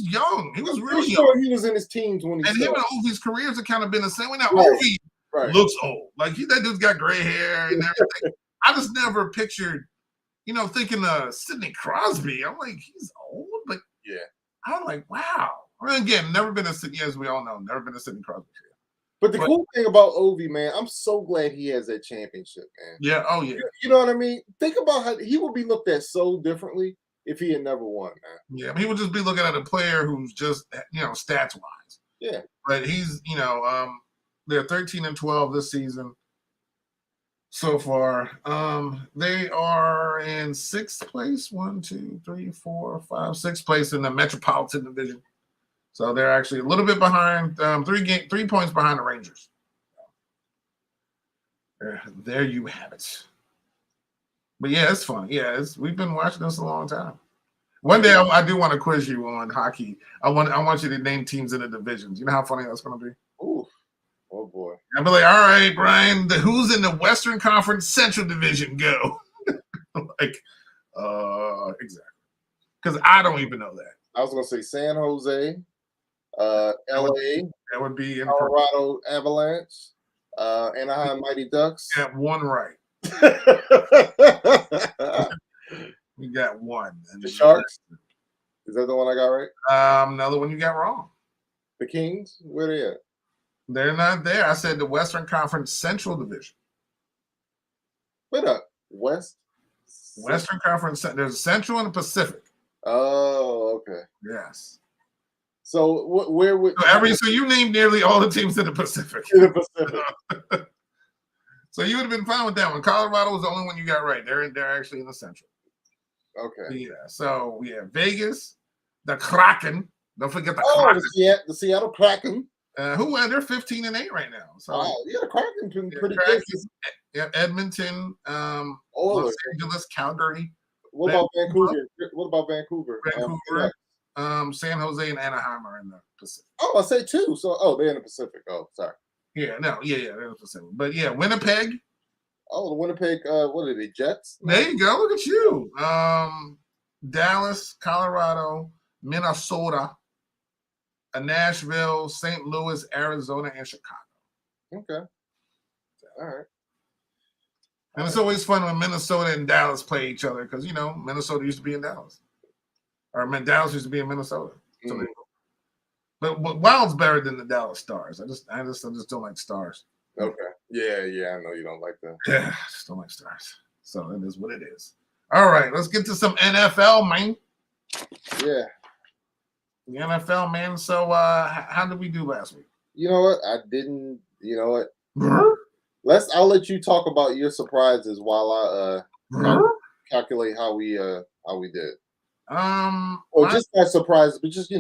young. He was really sure young. He was in his teens when he started. And him and Ovi's careers have kind of been the same way. Now, right. Ovi looks old. Like, that dude's got gray hair and everything. I just never pictured, thinking Sidney Crosby. I'm like, he's old? But yeah. I'm like, wow. I mean, again, never been a Sidney, as we all know, never been a Sidney Crosby fan. But the cool thing about Ovi, man, I'm so glad he has that championship, man. Yeah, oh yeah. You know what I mean? Think about how he would be looked at so differently if he had never won, man. Yeah, he would just be looking at a player who's just, stats wise. Yeah. But he's, they're 13-12 this season so far. They are in 6th place. 1, 2, 3, 4, 5, 6th place in the Metropolitan Division. So they're actually a little bit behind, 3 points behind the Rangers. There you have it. But yeah, it's fun. Yeah, we've been watching this a long time. One day I do want to quiz you on hockey. I want you to name teams in the divisions. You know how funny that's going to be? Ooh. Oh boy. I'll be like, all right, Brian, who's in the Western Conference Central Division? Go. Exactly. Because I don't even know that. I was going to say San Jose, LA. That would be in Colorado Avalanche, Anaheim Mighty Ducks. Got one right. You got one. The Sharks. Is that the one I got right? Another one you got wrong. The Kings. Where they at? They're not there. I said the Western Conference Central Division. Wait up. Western Conference. There's Central and the Pacific. Oh, okay. Yes. So where would so you named nearly all the teams in the Pacific. In the Pacific. So you would have been fine with that one. Colorado was the only one you got right. They're actually in the Central. Okay. Yeah. So we have Vegas, the Kraken. Don't forget the Kraken. The Seattle Kraken. They're 15-8 right now. So the Kraken's been pretty good. Yeah, Edmonton, Oilers. Los Angeles, Calgary. What about Vancouver? Vancouver, San Jose, and Anaheim are in the Pacific. Oh, I say 2. So they're in the Pacific. Oh, sorry. Yeah, they're in the Pacific. But yeah, Winnipeg. Oh, the Winnipeg. What are they? Jets. There you go. Look at you. Dallas, Colorado, Minnesota, Nashville, St. Louis, Arizona, and Chicago. Okay. All right. And it's always fun when Minnesota and Dallas play each other because, Minnesota used to be in Dallas. Or Dallas used to be in Minnesota. So but Wild's better than the Dallas Stars. I just don't like Stars. Okay. Yeah. I know you don't like that. Yeah, I just don't like Stars. So it is what it is. All right, let's get to some NFL, man. Yeah. The NFL, man. So how did we do last week? You know what? I didn't. You know what? I'll let you talk about your surprises while I calculate how we did. Or just not surprises, but just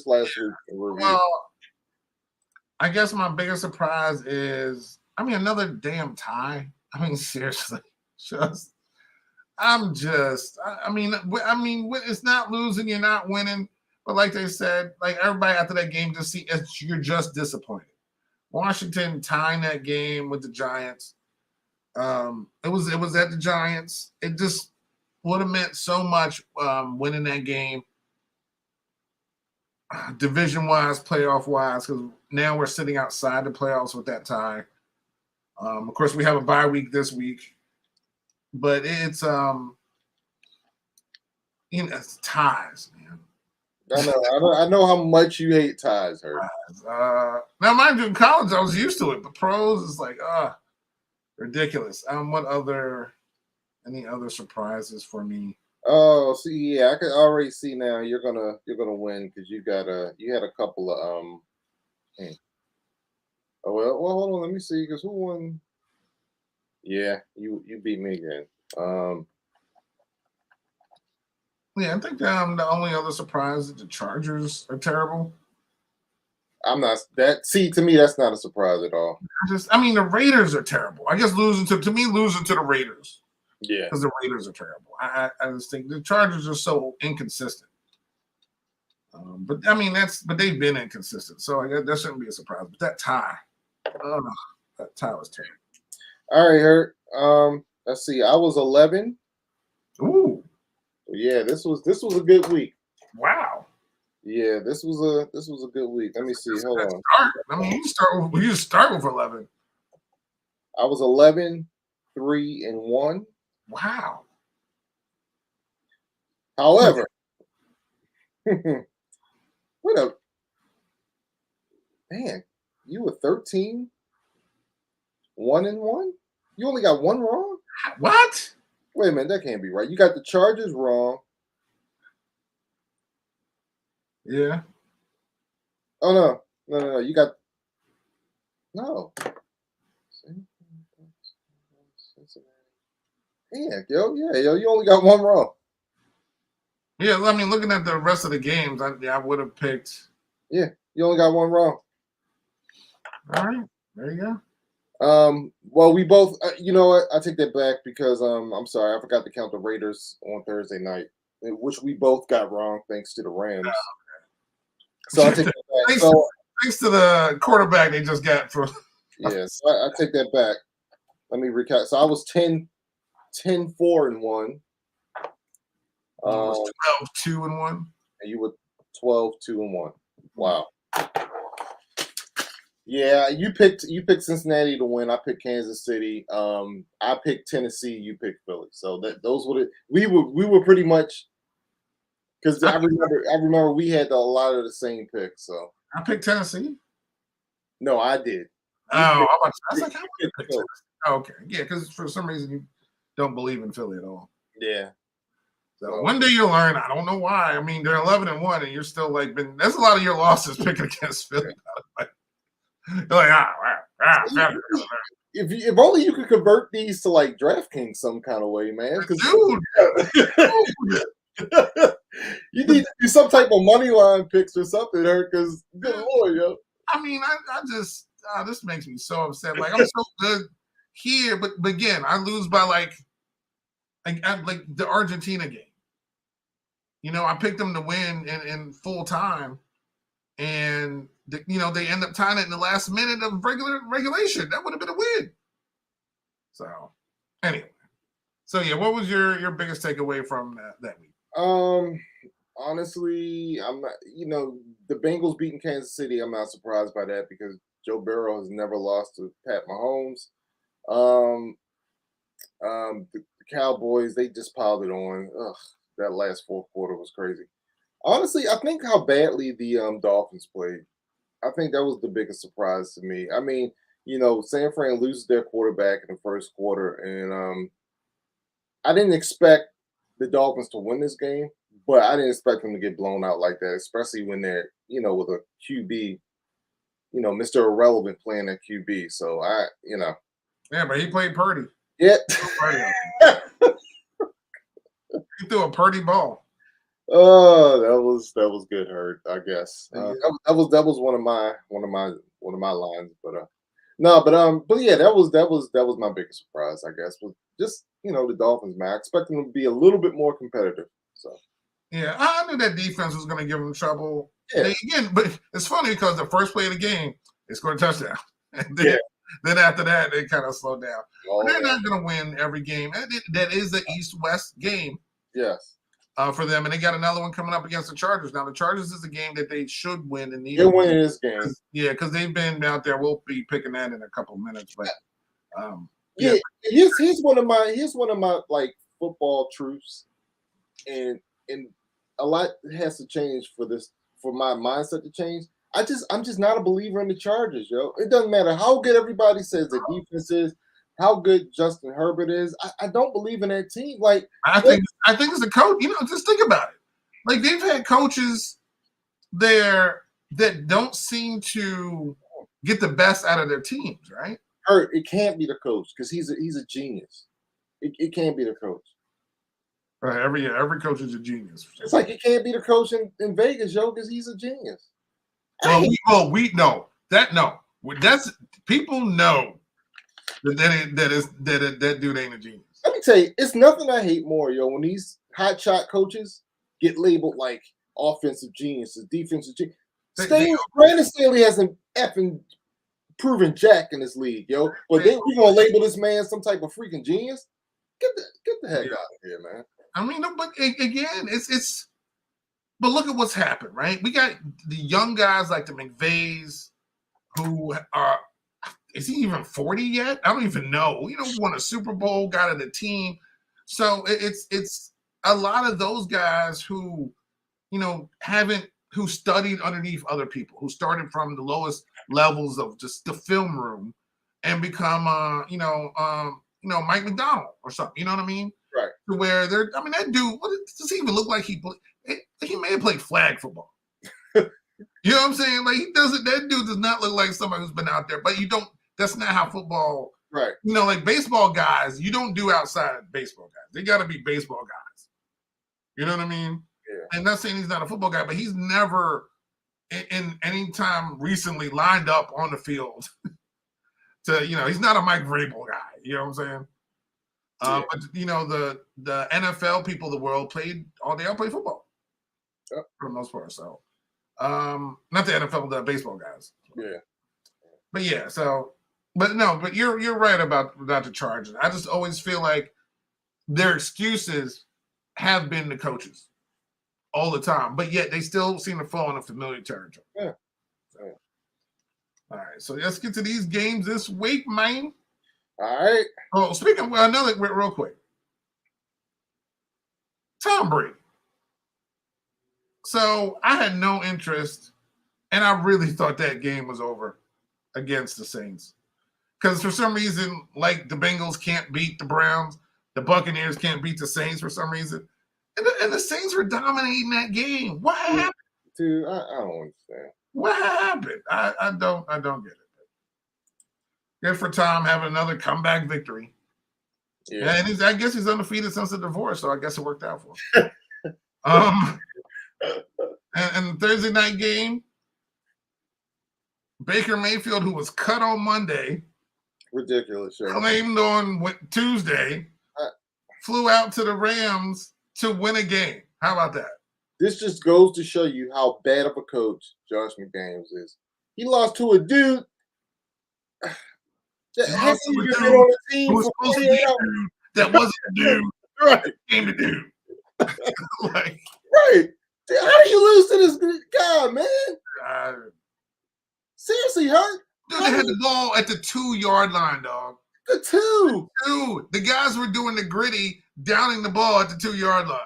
last week. Well, I guess my biggest surprise is, another damn tie. Seriously, just it's not losing, you're not winning, but like they said, like everybody after that game just you're just disappointed. Washington tying that game with the Giants. It was at the Giants. It just would have meant so much winning that game, division wise, playoff wise, because now we're sitting outside the playoffs with that tie. Of course, we have a bye week this week, but it's it's ties, man. I know how much you hate ties, Hurt. Now, mind you, in college I was used to it, but pros is like ridiculous. Any other surprises for me? Oh, see, yeah, I can already see now you're gonna win because you had a couple of Oh well, hold on, let me see because who won? Yeah, you beat me again. Yeah, I think the only other surprise is the Chargers are terrible. I'm not that. See, to me, that's not a surprise at all. The Raiders are terrible. I guess losing to the Raiders. Yeah, because the Raiders are terrible. I just think the Chargers are so inconsistent. But they've been inconsistent, so I guess that shouldn't be a surprise. But that tie was terrible. All right, Hurt. Let's see. I was 11. Ooh, yeah, this was a good week. Wow. Yeah, this was a good week. Let me see. Hold on. You start with 11. I was 11, 3-1. Wow. However, what a man! You were 13, 1-1. You only got one wrong. What? Wait a minute, that can't be right. You got the Chargers wrong. Yeah. Oh no! You got no. Yeah, yo, you only got one wrong. Yeah, looking at the rest of the games, I would have picked. Yeah, you only got one wrong. All right, there you go. Well, we both, you know what? I take that back because I'm sorry, I forgot to count the Raiders on Thursday night, which we both got wrong thanks to the Rams. So I take that back. Thanks to the quarterback they just got for. Yeah, so I take that back. Let me recap. So I was 10, 4-1. 12, 2-1. And you were 12, 2-1. Wow. Yeah, you picked Cincinnati to win. I picked Kansas City. I picked Tennessee. You picked Philly. So those were we were pretty much because I remember we had a lot of the same picks. So I picked Tennessee. No, I did. I was like, how would I pick Tennessee? Oh, okay, yeah, because for some reason you don't believe in Philly at all. Yeah. So one day you'll learn. I don't know why. They're 11-1, and you're still like That's a lot of your losses picking against Philly. You're like, if only you could convert these to like DraftKings some kind of way, man. Dude, you need to do some type of money line picks or something, because good lord, yo. This makes me so upset. Like I'm so good here, but again, I lose by like the Argentina game. I picked them to win in full time, and they end up tying it in the last minute of regulation. That would have been a win. So anyway, yeah, what was your biggest takeaway from that week? Honestly, I'm not. The Bengals beating Kansas City. I'm not surprised by that because Joe Burrow has never lost to Pat Mahomes. The Cowboys, they just piled it on. Ugh, that last fourth quarter was crazy. Honestly, I think how badly the Dolphins played. I think that was the biggest surprise to me. San Fran loses their quarterback in the first quarter, and I didn't expect the Dolphins to win this game, but I didn't expect them to get blown out like that, especially when they're, with a QB, Mr. Irrelevant playing at QB. So Yeah, but he played Purdy. Yeah. He threw a Purdy ball. Oh, that was good, Hurt. I guess that was one of my one of my lines. But yeah, that was my biggest surprise, I guess. Was just the Dolphins, man. I expect them to be a little bit more competitive. So Yeah, I knew that defense was going to give them trouble. yeah, But it's funny because the first play of the game, they scored a touchdown. And yeah. then after that, they kind of slowed down. Oh, They're yeah. not going to win every game. That is the East-West game Yes. for them. And they got another one coming up against the Chargers. Now, the Chargers is a game that they should win and need They're to winning this game. Yeah, because they've been out there. We'll be picking that in a couple of minutes. But yeah, here's one of my like football truths, and a lot has to change for my mindset to change. I'm just not a believer in the Chargers, yo. It doesn't matter how good everybody says the defense is, how good Justin Herbert is. I don't believe in that team. Like I think it's a coach. Just think about it. Like they've had coaches there that don't seem to get the best out of their teams, right? It can't be the coach because he's a genius. It can't be the coach. Right. Every coach is a genius. It's like it can't be the coach in Vegas, yo, because he's a genius. We know that. No, that's people know that dude ain't a genius. Let me tell you, it's nothing I hate more, yo. When these hot shot coaches get labeled like offensive geniuses, defensive genius. Brandon Staley hasn't effing proven jack in this league, yo. But then we're gonna label this man some type of freaking genius. Get the heck out of here, man. I mean, but again, it's. But look at what's happened, right? We got the young guys like the McVays, who are. Is he even 40 yet? I don't even know. Won a Super Bowl, got in the team. So it's a lot of those guys who, who studied underneath other people, who started from the lowest levels of just the film room and become, Mike McDonald or something. You know what I mean? Right. To where that dude, what does he even look like? He may have played flag football. You know what I'm saying? Like that dude does not look like somebody who's been out there, but that's not how football, right? Like baseball guys, you don't do outside baseball guys. They got to be baseball guys. You know what I mean? Yeah. And not saying he's not a football guy, but he's never in any time recently lined up on the field he's not a Mike Vrabel guy. You know what I'm saying? Yeah. But the NFL people of the world they all play football. Yep. For the most part. So not the NFL, the baseball guys. Yeah. But yeah, but you're right about the Chargers. I just always feel like their excuses have been the coaches all the time, but yet they still seem to fall in a familiar territory. Yeah. All right, so let's get to these games this week, man. All right. Oh, speaking of another real quick, Tom Brady. So I had no interest, and I really thought that game was over against the Saints. Because for some reason, like the Bengals can't beat the Browns, the Buccaneers can't beat the Saints for some reason. And the Saints were dominating that game. What happened? Dude, I don't understand. What happened? I don't get it. Good for Tom having another comeback victory. Yeah. And I guess he's undefeated since the divorce, so I guess it worked out for him. And the Thursday night game, Baker Mayfield, who was cut on Monday, ridiculous, claimed on Tuesday, flew out to the Rams to win a game. How about that? This just goes to show you how bad of a coach Josh McDaniels is. He lost to a dude that hasn't even been on the team for 48 hours. That wasn't a dude. Right. Came to do. Right. How do you lose to this guy, man? Seriously, Hurt? Dude, they had the ball at the 2-yard line, dog. The 2. The guys were doing the gritty, downing the ball at the 2-yard line.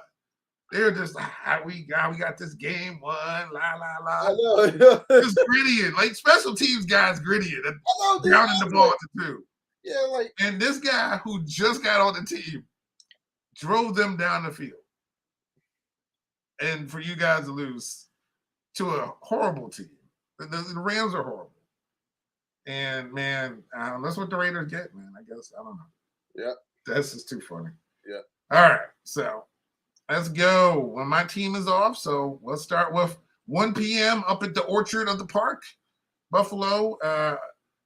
They were just like, we got this game won, la, la, la. I know. Just grittying. Like special teams guys grittying. Downing the ball at the 2. Yeah, and this guy who just got on the team drove them down the field. And for you guys to lose to a horrible team. The Rams are horrible. And, man, that's what the Raiders get, man. I guess. I don't know. Yeah. That's just too funny. Yeah. All right. So, let's go. Well, my team is off, so let's start with 1 p.m. up at the Orchard of the Park. Buffalo,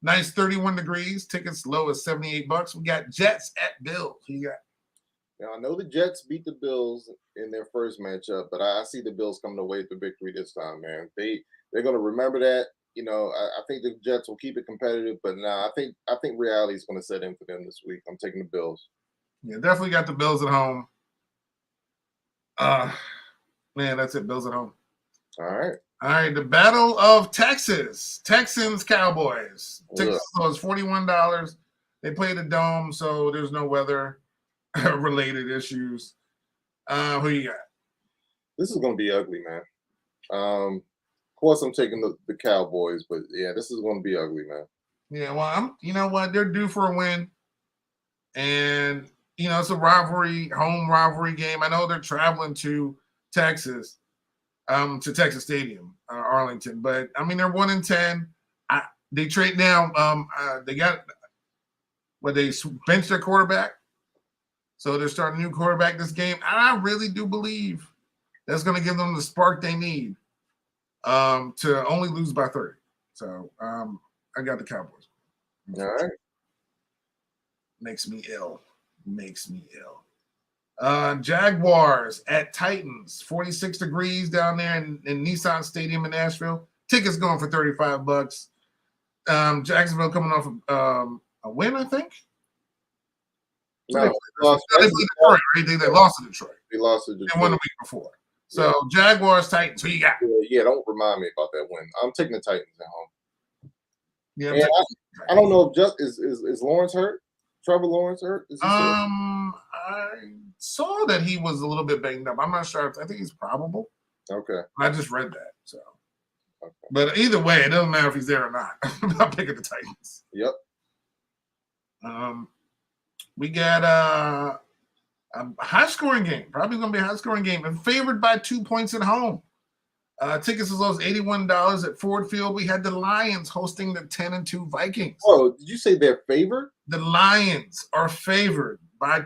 nice 31 degrees. Tickets low as $78. We got Jets at Bills. Who you got? Now I know the Jets beat the Bills in their first matchup, but I see the Bills coming away with the victory this time, man. They're gonna remember that. I think the Jets will keep it competitive, but I think reality is gonna set in for them this week. I'm taking the Bills. Yeah, definitely got the Bills at home. Man, that's it. Bills at home. All right. All right, the Battle of Texas. Texans, Cowboys. Tickets was $41. They play the Dome, so there's no weather-related issues. Who you got? This is going to be ugly, man. Of course, I'm taking the Cowboys, but yeah, this is going to be ugly, man. Yeah, well, you know what? They're due for a win. And, it's a home rivalry game. I know they're traveling to Texas. To Texas Stadium, Arlington. But I mean, they're 1-10. They trade now. They benched their quarterback, so they're starting a new quarterback this game. And I really do believe that's going to give them the spark they need to only lose by 30. So I got the Cowboys. All right. Makes me ill. Jaguars at Titans, 46 degrees down there in Nissan Stadium in Nashville. Tickets going for $35. Jacksonville coming off a win, I think. No, they played Detroit, right? They lost to Detroit. They lost to Detroit. They won the week before. So Jaguars, Titans. Who you got? Yeah, don't remind me about that win. I'm taking the Titans at home. Yeah, I don't know if is Lawrence hurt. Trevor Lawrence hurt? I saw that he was a little bit banged up. I'm not sure. I think he's probable. Okay. I just read that. So, okay. But either way, it doesn't matter if he's there or not. I'm not picking the Titans. Yep. We got a high-scoring game. Probably going to be a high-scoring game. And favored by 2 points at home. Tickets as low as $81 at Ford Field. We had the Lions hosting the 10-2 Vikings. Oh, did you say they're favored? The Lions are favored by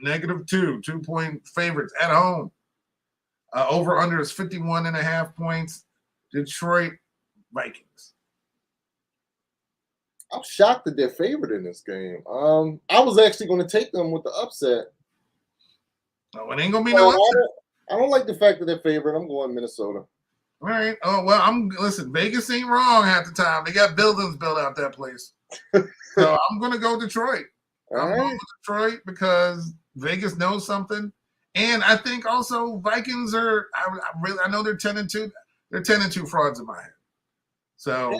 -2, 2-point favorites at home. Over under is 51.5 points. Detroit Vikings. I'm shocked that they're favored in this game. I was actually going to take them with the upset. No, it ain't going to be no upset. I don't like the fact that they're favored. I'm going Minnesota. All right. Oh, well, listen, Vegas ain't wrong half the time. They got buildings built out that place. So I'm going to go Detroit. I'm going to Detroit because Vegas knows something. And I think also Vikings are, I know they're 10-2. They're 10-2 frauds in my head. So.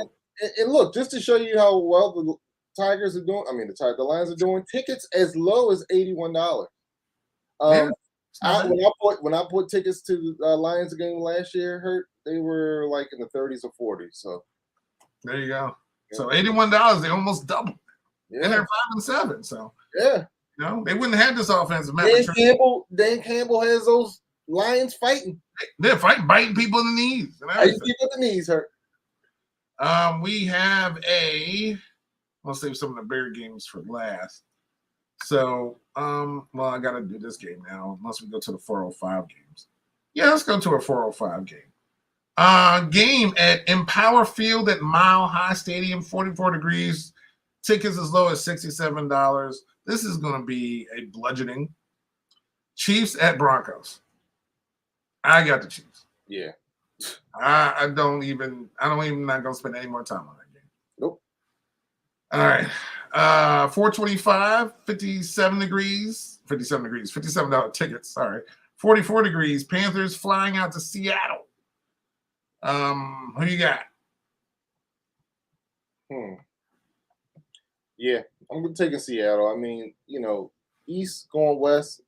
And look, just to show you how well the Tigers are doing, the Lions are doing, tickets as low as $81. When I put tickets to the Lions game last year, they were like in the 30s or 40s. So there you go. Yeah. So $81, they almost doubled. Yeah. And they're 5-7. So yeah, they wouldn't have this offense. Dan Campbell has those Lions fighting. They're fighting, biting people in the knees. Biting people in the knees hurt. We have I'll save some of the bigger games for last. So, I got to do this game now, unless we go to the 405 games. Yeah, let's go to a 405 game. Game at Empower Field at Mile High Stadium, 44 degrees. Tickets as low as $67. This is going to be a bludgeoning. Chiefs at Broncos. I got the Chiefs. Yeah. I don't even not going to spend any more time on that game. Nope. All right. 425, 57 degrees, $57 tickets. Sorry. 44 degrees. Panthers flying out to Seattle. Who you got? Yeah, I'm taking Seattle. East going west.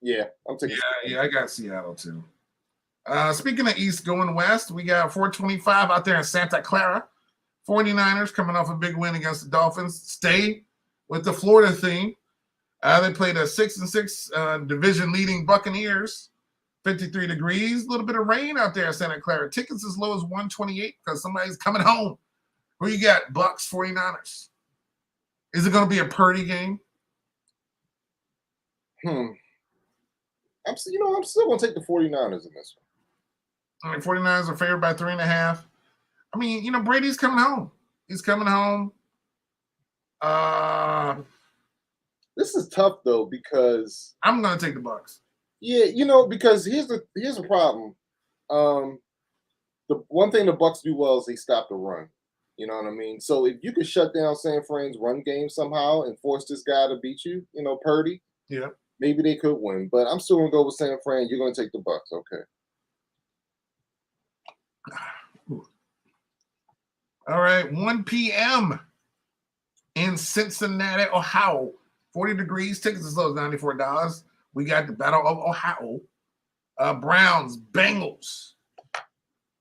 Yeah, I'm taking Seattle. Yeah, I got Seattle too. Speaking of East going west, we got 425 out there in Santa Clara. 49ers coming off a big win against the Dolphins. Stay with the Florida theme. They played a 6-6 division-leading Buccaneers. 53 degrees. A little bit of rain out there in Santa Clara. Tickets as low as $128 because somebody's coming home. Who you got? Bucks, 49ers. Is it going to be a Purdy game? I'm still going to take the 49ers in this one. All right, 49ers are favored by 3.5. I mean, Brady's coming home. He's coming home. This is tough though because I'm gonna take the Bucks. because here's the problem. The one thing the Bucks do well is they stop the run. You know what I mean? So if you could shut down San Fran's run game somehow and force this guy to beat you, Purdy, Yeah. maybe they could win. But I'm still gonna go with San Fran. You're gonna take the Bucks, okay? All right, 1 p.m. in Cincinnati, Ohio. 40 degrees. Tickets as low as $94. We got the Battle of Ohio. Browns, Bengals.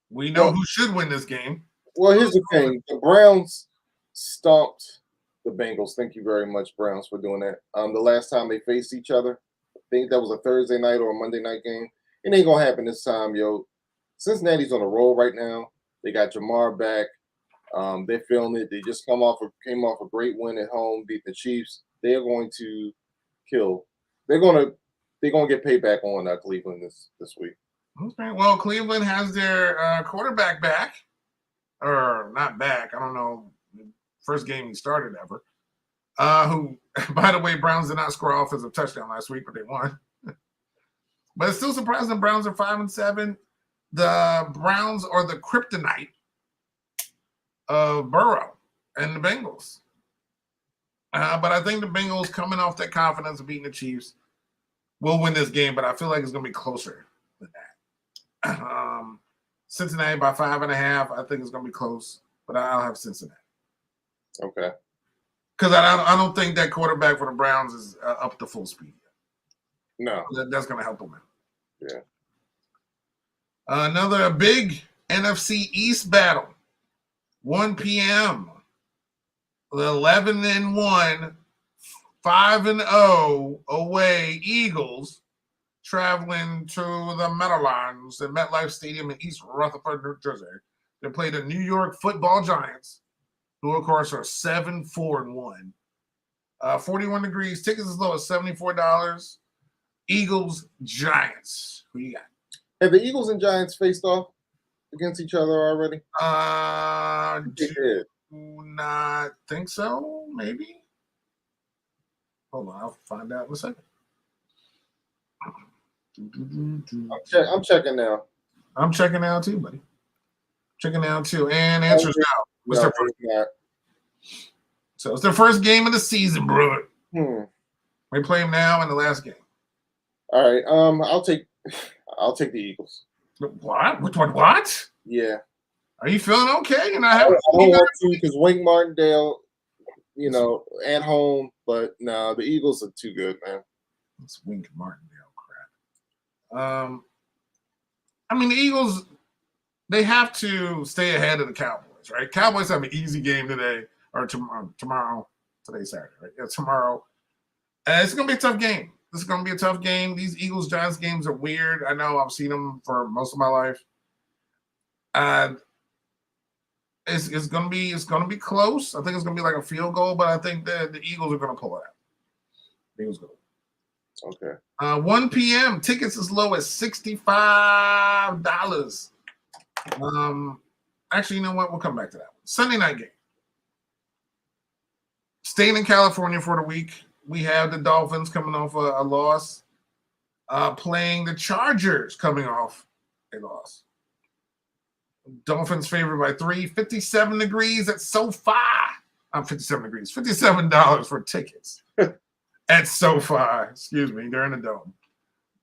We know who should win this game. Well, here's the thing. The Browns stomped the Bengals. Thank you very much, Browns, for doing that. The last time they faced each other, I think that was a Thursday night or a Monday night game. It ain't gonna happen this time, yo. Cincinnati's on a roll right now. They got Jamar back. They're feeling it. They just came off a great win at home, beat the Chiefs. They are going to kill. They're gonna get payback on Cleveland this week. Okay. Well, Cleveland has their quarterback back, or not back. I don't know. First game he started ever. Who, by the way, Browns did not score offensive touchdown last week, but they won. But it's still surprising. Browns are 5-7. The Browns are the kryptonite of Burrow and the Bengals. But I think the Bengals, coming off that confidence of beating the Chiefs, will win this game. But I feel like it's going to be closer than that. Cincinnati by 5.5. I think it's going to be close, but I'll have Cincinnati. Okay. Because I don't think that quarterback for the Browns is up to full speed yet. No. That's going to help them out. Yeah. Another big NFC East battle. 1 p.m. The 11-1, 5-0 away Eagles traveling to the Meadowlands at MetLife Stadium in East Rutherford, New Jersey. They play the New York Football Giants, who of course are 7-4-1. 41 degrees. Tickets as low as $74. Eagles, Giants. Who you got? Have the Eagles and Giants faced off against each other already? Do not think so. Maybe. Hold on, I'll find out in a second. I'm checking now. I'm checking out too, buddy. Checking out too, and answers now. What's their first? So it's their first game of the season, brother. We play them now in the last game. All right. I'll take the Eagles. What? What? Yeah. Are you feeling okay? You're not I having don't want to because Wink Martindale, at home, but no, the Eagles are too good, man. It's Wink Martindale crap. I mean, the Eagles, they have to stay ahead of the Cowboys, right? Cowboys have an easy game today or tomorrow. Today's Saturday, right? Yeah, tomorrow. It's going to be a tough game. This is going to be a tough game. These Eagles-Giants games are weird. I know I've seen them for most of my life. It's going to be close. I think it's going to be like a field goal, but I think the Eagles are going to pull it out. Eagles go. Okay. 1 p.m. Tickets as low as $65. Actually, you know what? We'll come back to that one. Sunday night game. Staying in California for the week. We have the Dolphins coming off a loss, playing the Chargers coming off a loss. Dolphins favored by 3, 57 degrees at SoFi. I'm 57 degrees, $57 for tickets at SoFi. Excuse me, they're in the dome.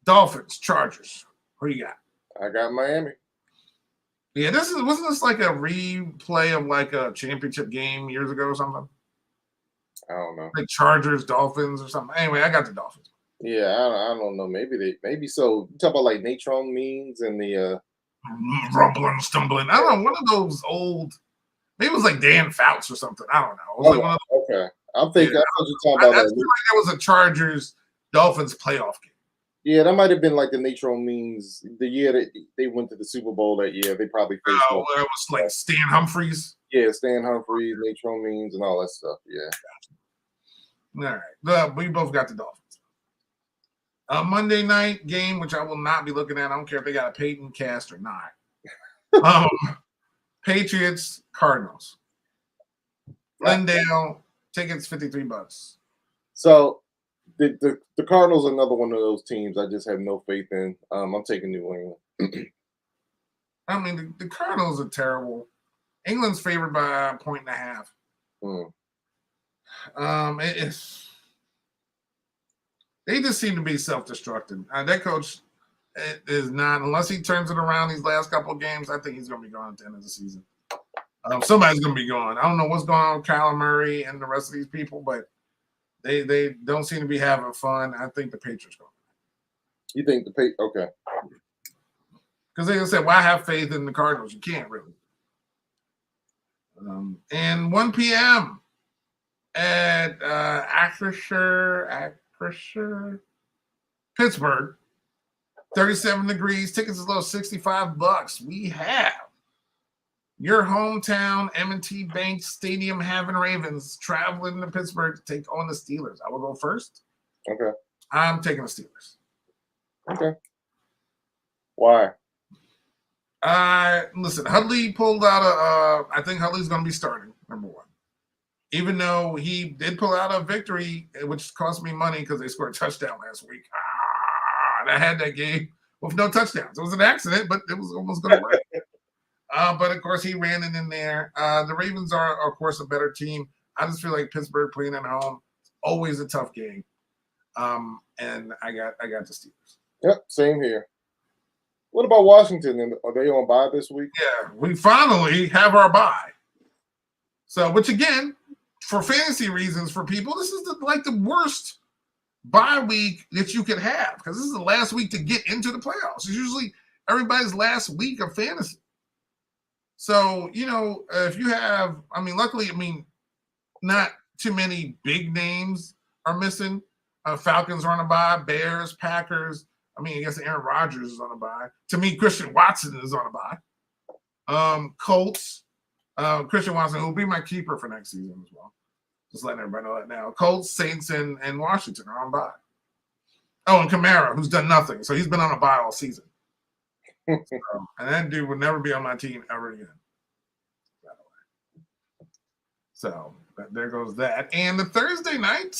Dolphins, Chargers. Who you got? I got Miami. Yeah, wasn't this like a replay of like a championship game years ago or something? I don't know. Like Chargers, Dolphins, or something. Anyway, I got the Dolphins. Yeah, I don't know. Maybe so. You talk about like Natron Means and the rumbling, stumbling. I don't know. One of those old. Maybe it was like Dan Fouts or something. I don't know. It was like one of those, okay. I'm thinking. Yeah, I thought you talking about I feel like that was a Chargers Dolphins playoff game. Yeah, that might have been like the Natron Means the year that they went to the Super Bowl that year. They probably faced. Oh, it was like Stan Humphries. Yeah, Stan Humphries, Natron Means, and all that stuff. Yeah. All right. We both got the Dolphins. A Monday night game, which I will not be looking at. I don't care if they got a Peyton cast or not. Patriots, Cardinals. Glendale, tickets $53. So the Cardinals are another one of those teams I just have no faith in. I'm taking New England. I mean, the Cardinals are terrible. England's favored by 1.5 points. They just seem to be self-destructing. That coach is not, unless he turns it around these last couple of games, I think he's going to be gone at the end of the season. Somebody's going to be gone. I don't know what's going on with Kyler Murray and the rest of these people, but they don't seem to be having fun. I think the Patriots going. You think the Patriots? Okay. Because they said, "Why have faith in the Cardinals? You can't really." And 1 p.m. at Acrisure, Pittsburgh, 37 degrees. Tickets as low as $65. We have your hometown M&T Bank Stadium having Ravens traveling to Pittsburgh to take on the Steelers. I will go first. Okay. I'm taking the Steelers. Okay. Why? Listen, Hudley pulled out I think Hudley's going to be starting, number one. Even though he did pull out a victory, which cost me money because they scored a touchdown last week. And I had that game with no touchdowns. It was an accident, but it was almost going to work. But, of course, he ran it in there. The Ravens are, of course, a better team. I just feel like Pittsburgh playing at home is always a tough game. And I got the Steelers. Yep, same here. What about Washington? Are they on bye this week? Yeah, we finally have our bye. So, which again, for fantasy reasons, for people, this is the worst bye week that you could have because this is the last week to get into the playoffs. It's usually everybody's last week of fantasy. So, if you have, luckily, not too many big names are missing. Falcons are on a bye, Bears, Packers. I guess Aaron Rodgers is on a bye. To me, Christian Watson is on a bye. Colts, Christian Watson, who will be my keeper for next season as well. Just letting everybody know that now. Colts, Saints, and Washington are on bye. Oh, and Kamara, who's done nothing. So he's been on a bye all season. And that dude would never be on my team ever again. By the way. So there goes that. And the Thursday night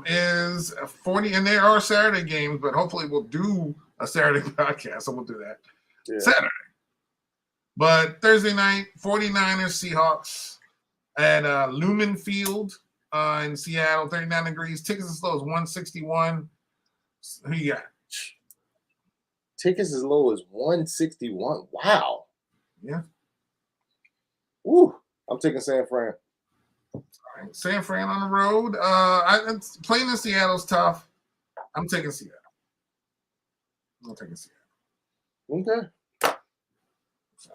is 40, and there are Saturday games, but hopefully we'll do a Saturday podcast, so we'll do that Saturday. But Thursday night, 49ers, Seahawks at Lumen Field in Seattle, 39 degrees. Tickets as low as $161. Who you got? Tickets as low as $161. Wow. Yeah. Woo. I'm taking San Fran. All right. San Fran on the road. Playing in Seattle's tough. I'm taking Seattle. Okay. So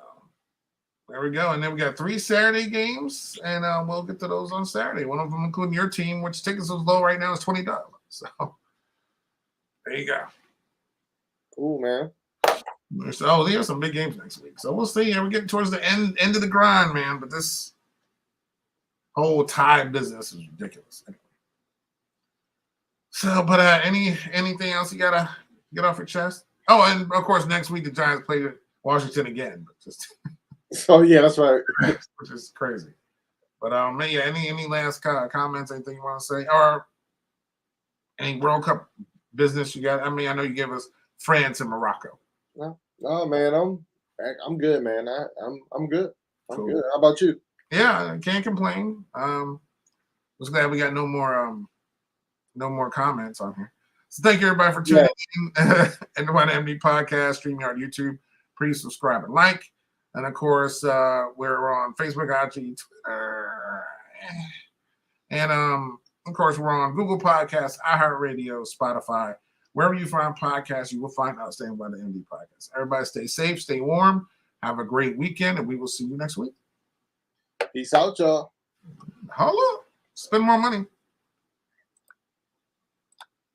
there we go. And then we got 3 Saturday games, and we'll get to those on Saturday. One of them including your team, which tickets is low right now is $20. So there you go. Cool, man. So there's some big games next week. So we'll see. We're getting towards the end of the grind, man. But this whole tie business is ridiculous. Anyway. So, but anything else you gotta get off your chest? Oh, and of course next week the Giants play Washington again. But just oh yeah, that's right. Which is crazy. But yeah, any last comments? Anything you want to say, or any World Cup business you got? I know you gave us France and Morocco. No, man, I'm good, man. I'm good. I'm Cool. good. How about you? Yeah, I can't complain. Was glad we got no more comments on here. So thank you everybody for tuning in. And the One MD podcast, StreamYard, YouTube. Please subscribe and like. And of course, we're on Facebook, IG, Twitter, and of course we're on Google Podcasts, iHeartRadio, Spotify. Wherever you find podcasts, you will find us. Staying by the MD podcast. Everybody stay safe, stay warm. Have a great weekend, and we will see you next week. Peace out, y'all. Holla. Spend more money.